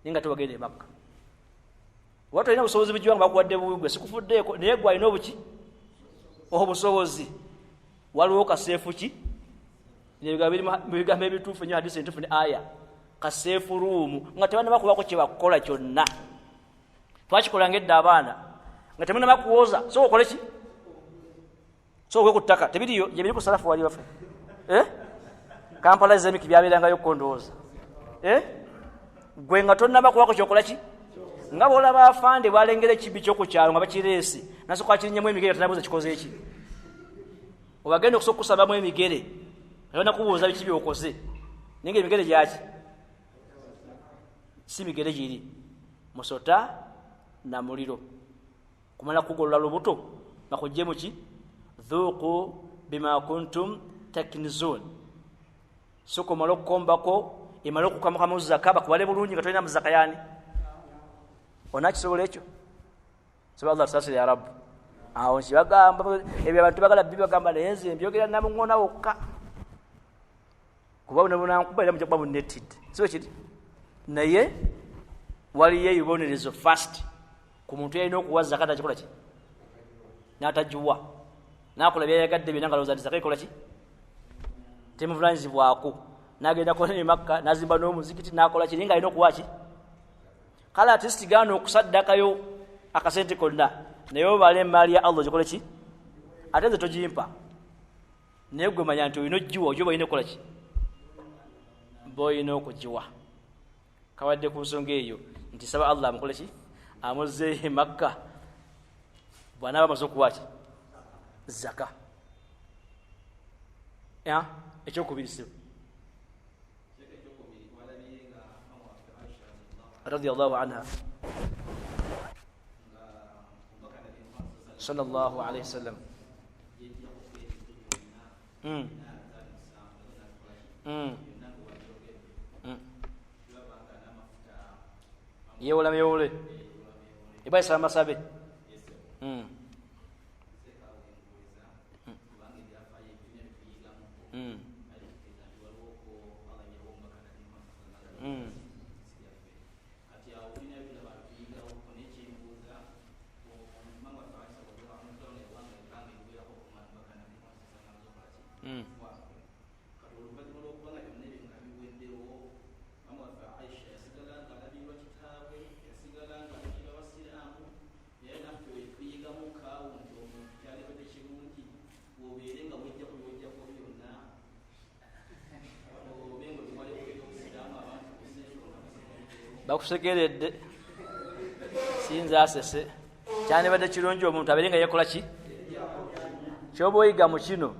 ninga tewagende e Makka watu alina obusobozi bugiwanga bakuwadde bubigwe sikufuddeeko naye gwe alina obuki obusobozi waliwo kaseefu ki ebigambo ebituufu nnyo hadisi entuufu ne aya kaseefu ruumu nga tebanabakubako kye bakukola kyonna twakikolanga edda abaana nga temunabakuwoza so okole ki so okwe ku ttaka tebiriyo gye biri ku salafu wali bafe Kampala ezemiki byabeerangayo kondooza gwe nga tonnabakubako kyokola ki nga boolaba afande bwalengera ekibbi kyokukyalo nga bakireesi nasooka akirinnyamu emigere tanabuuza kikoze eki obagenda okusoka okusabamu emigere banakubuuza biki byokoze naye nga emigere gyaki si migere giri musota na muliro kumala kugolola lubuto nga kujjemu ki dhuuqu bima kuntum taknizun soko malo kombako imala okukamuka mu zaka bakubale bulungi nga tolina mu zaka yani onakisobola ekyo sobola Allah tusasire ya rabbu awo kibagamba ebyo abantu bagala bibagamba naye nze mbyogera namuŋŋona wokka kuba bunabunankuba era mujja kuba bunetted so kiri naye waliyo ebibonerezo fast ku muntu yalina okuwa zaka takikola ki n'atagiwa n'akola byayagadde byonna nga lowooza nti zaka ikola ki temuvunanyizibwako n'agenda kona e Makka n'azimba n'omuzikiti n'akola kiri nga alina okuwa ki kale ate sitigana okusaddakayo akasente konna naye obala emaali ya Allah gikole ki ate nze togimpa naye gwe manya nti olina ogiwa ojoba olina okukola ki boyina okugiwa kawadde ku nsonga eyo nti saba Allah amukole ki amuzze e Makka bw'anaaba amaze okuwa ki zaka ekyokubirisibu radiyallahu anha sallallahu alayhi wasallam yewole ibaisa masabe bakusekeredde sinza asese kyandibadde kirungi omuntu abeere nga yekola ki kyoba oyiga mu kino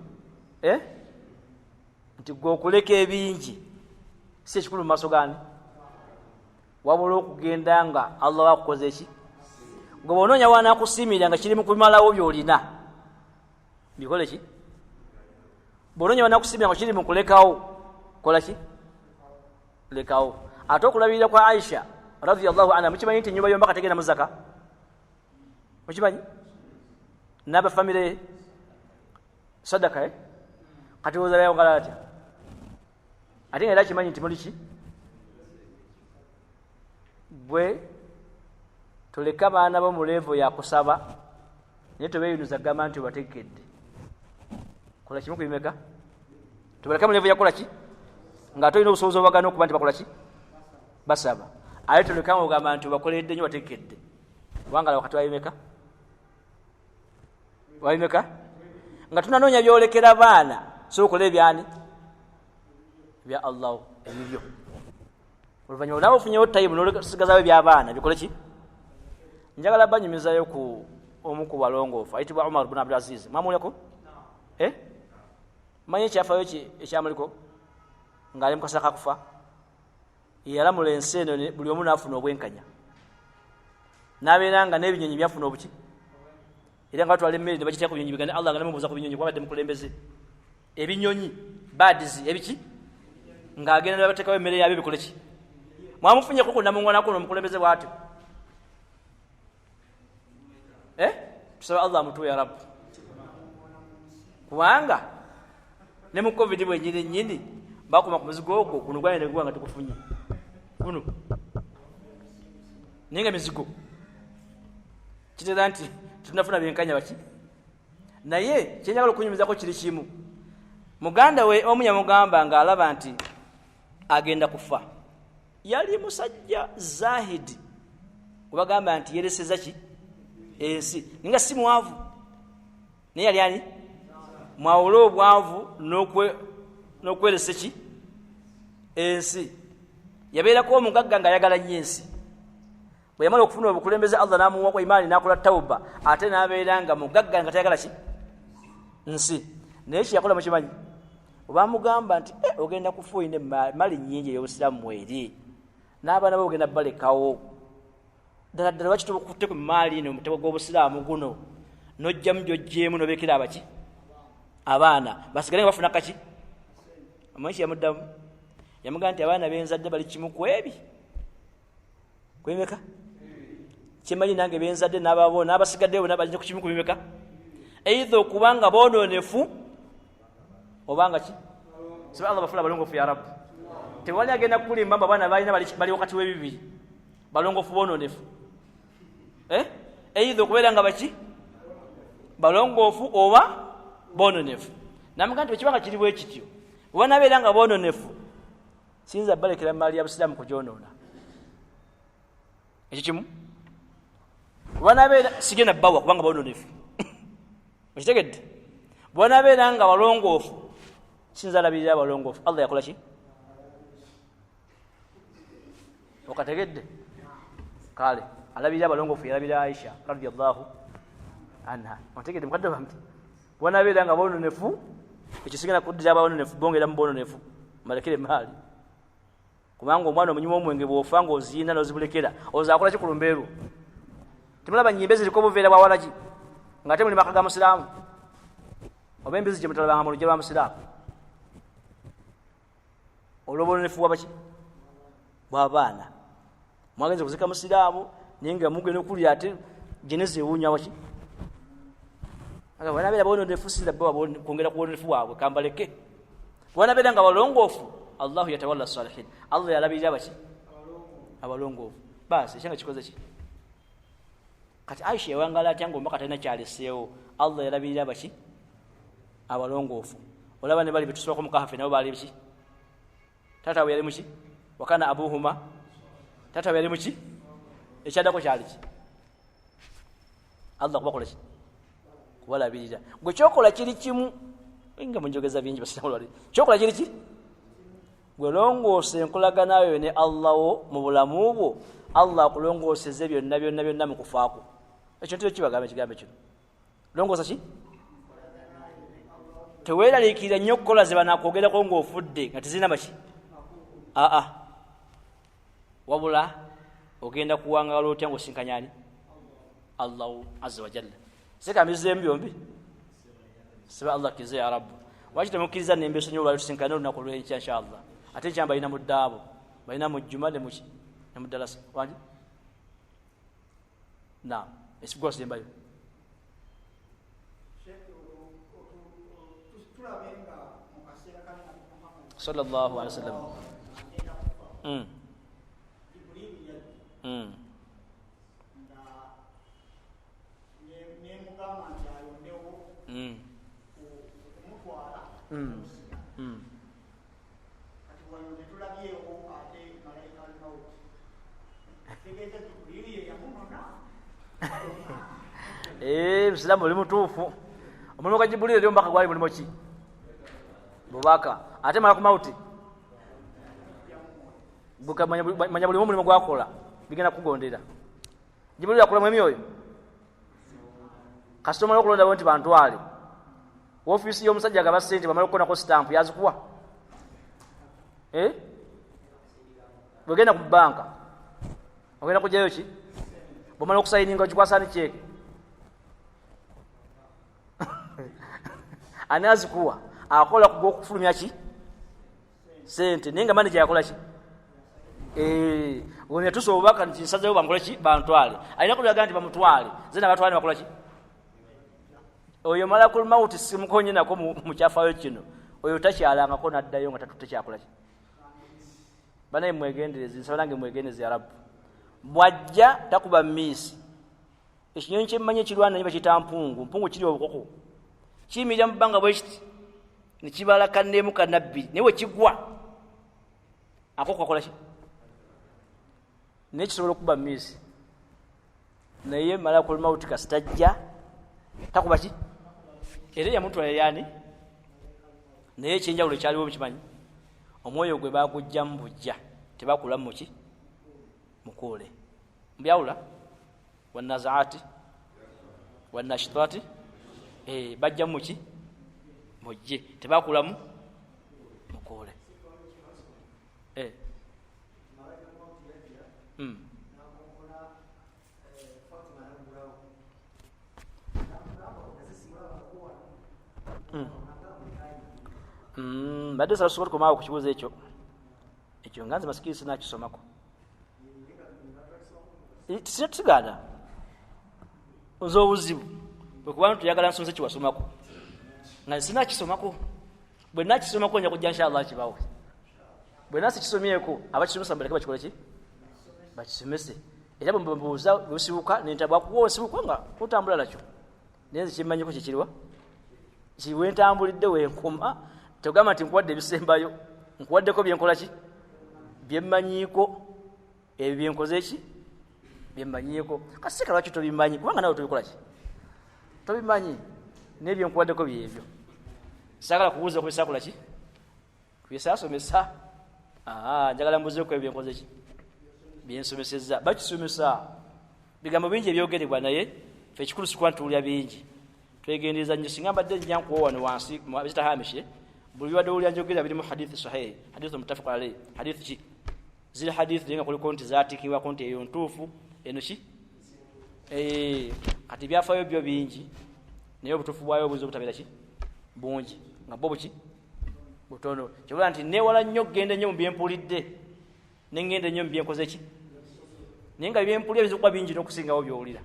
nti gwe okuleka ebingi si ekikulu mu maaso gani wabula okugenda nga Allah wakukoze ki gwe bonoonya wanakusiimirira nga kiri mu kumalawo byolina bikole ki bonoonya wanakusiimirira nga kiri mu kulekawo kola ki lekawo ate okulabirira kwa Aisha radhiyallahu anha mukimanyi nti nyumba yomba kategenda mu zaka mukimanyi naba family sadaka kati wozalayo ngalati ate era kimanyi nti muli ki bwe tuleka baana bo mu level ya kusaba naye tubeyunuza gamba nti batekedde kola kimu kubimeka tubaleka mu level ya kola ki nga tolina obusobozi obagana okuba nti bakola ki basaba aye tuleka ogamba nti bakoledde nnyo batekedde kubanga wakati wabimeka nga tunanoonya byolekera baana sookola ebyani bya Allah ebibyo oluvannyuma nawe ofunyewo tayimu n'osigazawo ebyabaana bikole ki njagala banyumizayo ku omu ku balongoofu ayitibwa Umar ibn Abdul Aziz mwamulyako manyi ekyafayo ekyamuliko ng'ali mukasa kakufa yalamula ensi eno buli omu n'afuna obwenkanya n'abeera nga n'ebinyonyi byafuna obuki era nga batwala emmere ne bagiteeka ku binyonyi bigane Allah nga nemubuuza ku binyonyi kubadde mukulembeze ebinyonyi birds ebiki ng'agenda ne bateekawo emmere yabyo bikole ki mwamufunyeko ku namuŋŋonako n'omukulembeze bw'atyo tusaba Allah amutuwe ya Rabbu kubanga ne mu covid bwennyini bakuma ku muzigo ogwo guno gwayina gwa nga tukufunye guno ninga mizigo kitera nti tunafuna byenkanya baki naye kyenjagala okunyumizako kiri kimu muganda we omu yamugamba ng'alaba nti agenda kufa yali musajja zahidi kubagamba nti yereseza ki ensi ninga si mwavu naye yali ani mwawula obwavu n'okweresa ki ensi yabeerako omugagga ng'ayagala nnyo ensi bwe yamala okufuna obukulembeze Allah n'amuwa kwa imaani n'akola tawuba ate n'abeera nga mugagga nga tayagala ki nsi naye kyeyakola mukimanyi obamugamba nti ogenda kufa oyina mali nnyingi ey'obusiraamu mweri n'abaana be ogenda balekawo ddala ddala lwaki tukutte ku maali ino omutego gw'obusiraamu guno n'ojjamu gy'ojjeemu n'obeekera abaki abaana basigale nga bafuna kaki amanyi kyeyamuddamu yamugamba nti abaana benzadde bali kimu ku ebi kwemeka kimanyi nange benzadde n'ababo n'abasigaddeyo n'abajja ku kimu ku bimeka either okubanga boononefu obanga ki siba Allah bafula balongofu ya rabbu tewali agenda kukulimba mba abaana balina bali wakati w'ebibiri balongofu boononefu either okubeera nga baki balongofu oba boononefu namugamba nti ekibanga kiri bwe kityo bwanabeera nga boononefu siyinza balekera maali ya busiraamu kugyonoona ekyo kimu bwanabeera sigenda bbawa kubanga boononefu okitegedde bwanabeera nga balongoofu siyinza alabirira abalongoofu Allah yakola ki okategedde kale alabirira abalongoofu yalabira Aisha radiyallahu anha otegedde mukadde wange bwanabeera nga boononefu ekyo sigenda kuddira aboononefu bongera mu boononefu malekere maali kubanga omwana omunyuma omwenge bw'ofa ng'oziina n'ozibulekera ozaakola ki ku lumbeerwo temulaba nnyimbe ziriko obuveera bwa walaki ng'ate muli maka ga musiraamu oba embizi gye mutalabanga mu lugya lwa musiraamu olw'obwononefu bwabaki bw'abaana mwagenze kuzika musiraamu naye nga mugenda okulya ate genezi ewuunya waki bwanabeera boononefu sinza kwongera ku bwononefu bwabwe kambaleke bwanabeera nga balongoofu Allahu yatawalla salihin Allah yalabirira baki abalongoofu basi ekyanga kikoze ki kati Aisha yawangala atya ng'omba katalina kyaleseewo Allah yalabirira baki abalongoofu olaba ne bali betusooka mu kahafe nabo baali biki taata we yali muki wakana abuhuma taata we yali muki ekyaddako kyali ki Allah kubakola ki kubalabirira gwe kyokola kiri kimu nga munjogeza bingi basinaulwali kyokola kiri ki gwe longoose enkolagana yo ne Allah wo mu bulamu bwo Allah akulongooseze byonna mu kufaako ekyo ntiro kibagambe ekigambo kino longoosa ki teweeraliikirira nnyo okukola ze banakwogerako ng'ofudde nga tezirina baki wabula ogenda kuwangala otya ng'osinkanyani Allahu azza wa jalla sekambizeemu byombi siba Allah kize ya rabbu waki temukkiriza nembe esonyi olwali tusinkane olunaku olw'enkya inshallah ate ekyamba balina mu ddaabo balina mu jjuma ne muki ne mu ddalasa wangi naam esigwa sembayo sallallahu alaihi wasallam Muslimu oli mutuufu omulimu gwa Jibril eri omubaka gwali mulimu ki bubaka ate mala ku mauti manya buli mulimu gwakola bigenda kugondera Jibril yakola mu emyoyo kasitoma n'okulonda nti bantwale ofiisi y'omusajja agaba ssente bamala okukonako sitampu yazikuwa bwegenda ku banka ogenda kujjayo ki bwomala okusayininga okikwasani kyeke ani azikuwa akola kugwokufulumya ki sente naye nga mani gyayakola ki ono yatusa obubaka nti nsazeyo bankola ki bantwale alina kulaga nti bamutwale zena batwale bakola ki oyo malakul mauti simukonye nako mu kyafayo kino oyo takyalangako naddayo nga tatutte kyakola ki banaye mwegendereze nsaba nange mwegendereze ya rabbu bwajja takuba miisi ekinyonyi kyemmanya ekirwana nyiba kita mpungu kiri obukoko kiyimirira mu bbanga bwe kiti ne kibala kanneemu kannabbiri naye we kigwa akoko kakola ki naye kisobola okuba miisi naye malakul mauti kasitajja takuba ki era yamutwala yani naye ekyenjawulo kyaliwo mukimanyi omwoyo gwe bagujjamu bujja tebakulamu muki mukoole mbyawula wanazaati wanashitati bajja muki mujje tebakulamu mukoole badde salusobola kumaawo ku kibuuzo ekyo ekyo nganze masikini sinakisomako tisigada nze obuzibu bwekuba tuyagala nsomesa kiwasomako nga sinakisomako bwe nakisomako nja kujja inshallah kibawe bwe nasi kisomyeko abakisomesa mbaleke bakikole ki bakisomese era bwembuuza busibuka nentabwa kuwosibuka nga kutambula nakyo nenze kimanyiko kikiriwa kiwe ntambulidde wenkoma togamba nti nkuwadde ebisembayo nkuwaddeko byenkola ki byemmanyiko ebyo byenkoze ki byemmanyiko kasika lwaki tobimanyi kubanga nawe tobikola ki tobimanyi nebyo nkuwaddeko byebyo sagala kubuuza ku bisakola ki kubisasomesa njagala mbuzeeko ebyo byenkoze ki byensomeseza bakisomesa bigambo bingi ebyogerebwa naye fe ekikulu sikwantulya bingi twegendereza nnyo singa mbadde njja nkuwa wano wansi zitahamishe buli wadde owulira njogera biri mu hadithi sahihi hadithi muttafaq alayhi hadithi ki ziri hadithi nga kuliko nti zatikibwako nti eyo ntuufu eno ki kati byafayo byo bingi naye obutuufu bwayo obuyinza obutabeera ki bungi nga bo buki butono kyobula nti newala nnyo okgenda nnyo mu byempulidde nengenda nnyo mu byenkoze ki naye nga byempulira biyinza okuba bingi n'okusingawo byowulira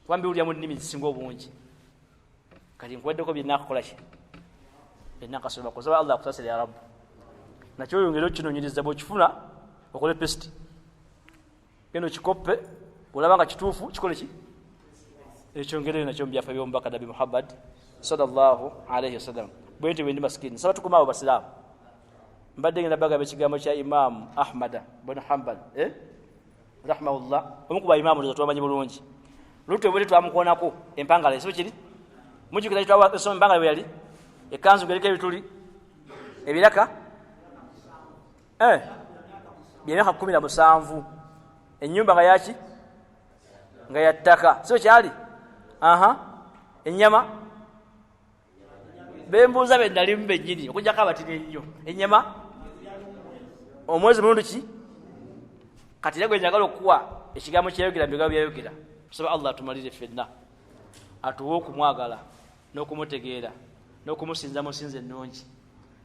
kuba mbiwulira mu nnimi zisinga obungi kati nkuwaddeko byennakukola ki byenakasoma kozaba Allah akusasira ya rabbu nakyo oyongere okinoonyereza bw'okifuna okole pesti genda okikoppe olaba nga kituufu kikole ki ekyongereyo nakyo mu byafa by'omubaka nabi Muhammad sallallahu alayhi wasallam bwenti bwendi masikini saba tukomaawo basiraamu mbadde ngenda bagamba ekigambo kya Imam Ahmad bin Hanbal rahimahullah omu ku baimaamu tubamanyi bulungi lutu bwe twamukoonako empangala esibo kiri mujjukira kitwasoma empangala bwe yali ekanzu ngeriko ebituli ebiraka byemyaka 17 ennyumba nga yaki nga yattaka sibo kyali ennyama bembuuza be nalimu bennyini okujjako abatini ennyo ennyama omwezi mulundi ki kati era gwe njagala okuwa ekigambo kyayogera mu bigambo byayogera tusaba Allah atumalire ffenna atuwe okumwagala n'okumutegeera n'okumusinza musinze ennungi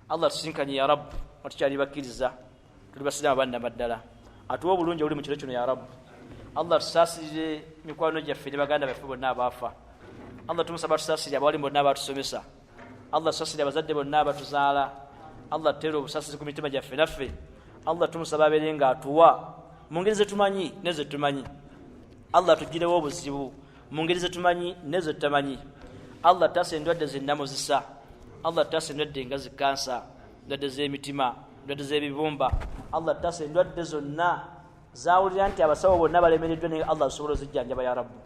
Allah tusinkanye ya rabbu watukyali bakkiriza tuli basiraamu bannamaddala atuwe obulungi obuli mu kiro kino ya rabbu Allah tusaasirire mikwano gyaffe ne baganda baffe bonna abaafa Allah tumusaba tusaasirire abawali bonna abatusomesa Allah tusaasirire abazadde bonna abatuzaala Allah tuteere obusaasire ku mitima gyaffe naffe Allah tumusaba abeere nga atuwa mu ngeri ze tumanyi neze tumanyi Allah tugirewo obuzibu mu ngeri ze tumanyi neze tutamanyi Allah tase endwadde zennamuzisa Allah tase endwadde nga zikansa endwadde z'emitima endwadde z'ebibumba Allah tase endwadde zonna zawulira nti abasawo bonna balemereddwa naye Allah asobola ozijjanjaba ya rabbu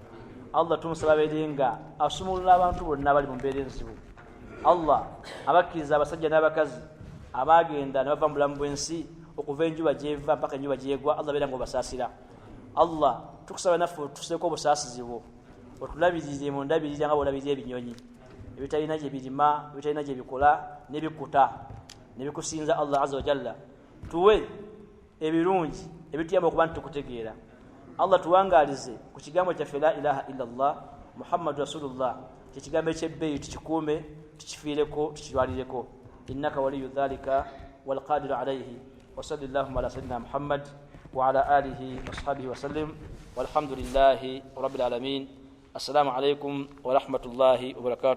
Allah tumusaba abeere nga asumulula abantu bonna bali mu mbeera enzibu Allah abakkiriza abasajja n'abakazi abagenda ne bava mu bulamu bw'ensi okuva enjuba gyeva mpaka enjuba gyegwa Allah beera ng'obasaasira Allah tukusaba naffe tuseeko obusaasizi bwo otulabirire mu ndabirira nga bw'olabirira ebinyonyi ebitalina gye birima ebitalina gye bikola n'ebikuta n'ebikusinza Allah azza wa jalla tuwe ebirungi ebituyamba okuba nti tukutegeera Allah tuwangaalize ku kigambo kyaffe la ilaha illa Allah Muhammadu rasulullah kyekigambo ekyebbeeyi tukikuume tukifiireko tukirwalireko innaka waliyu dhalika walqadiru alayhi وصلى اللهم على سيدنا محمد وعلى آله وصحبه وسلم والحمد لله رب العالمين السلام عليكم ورحمة الله وبركاته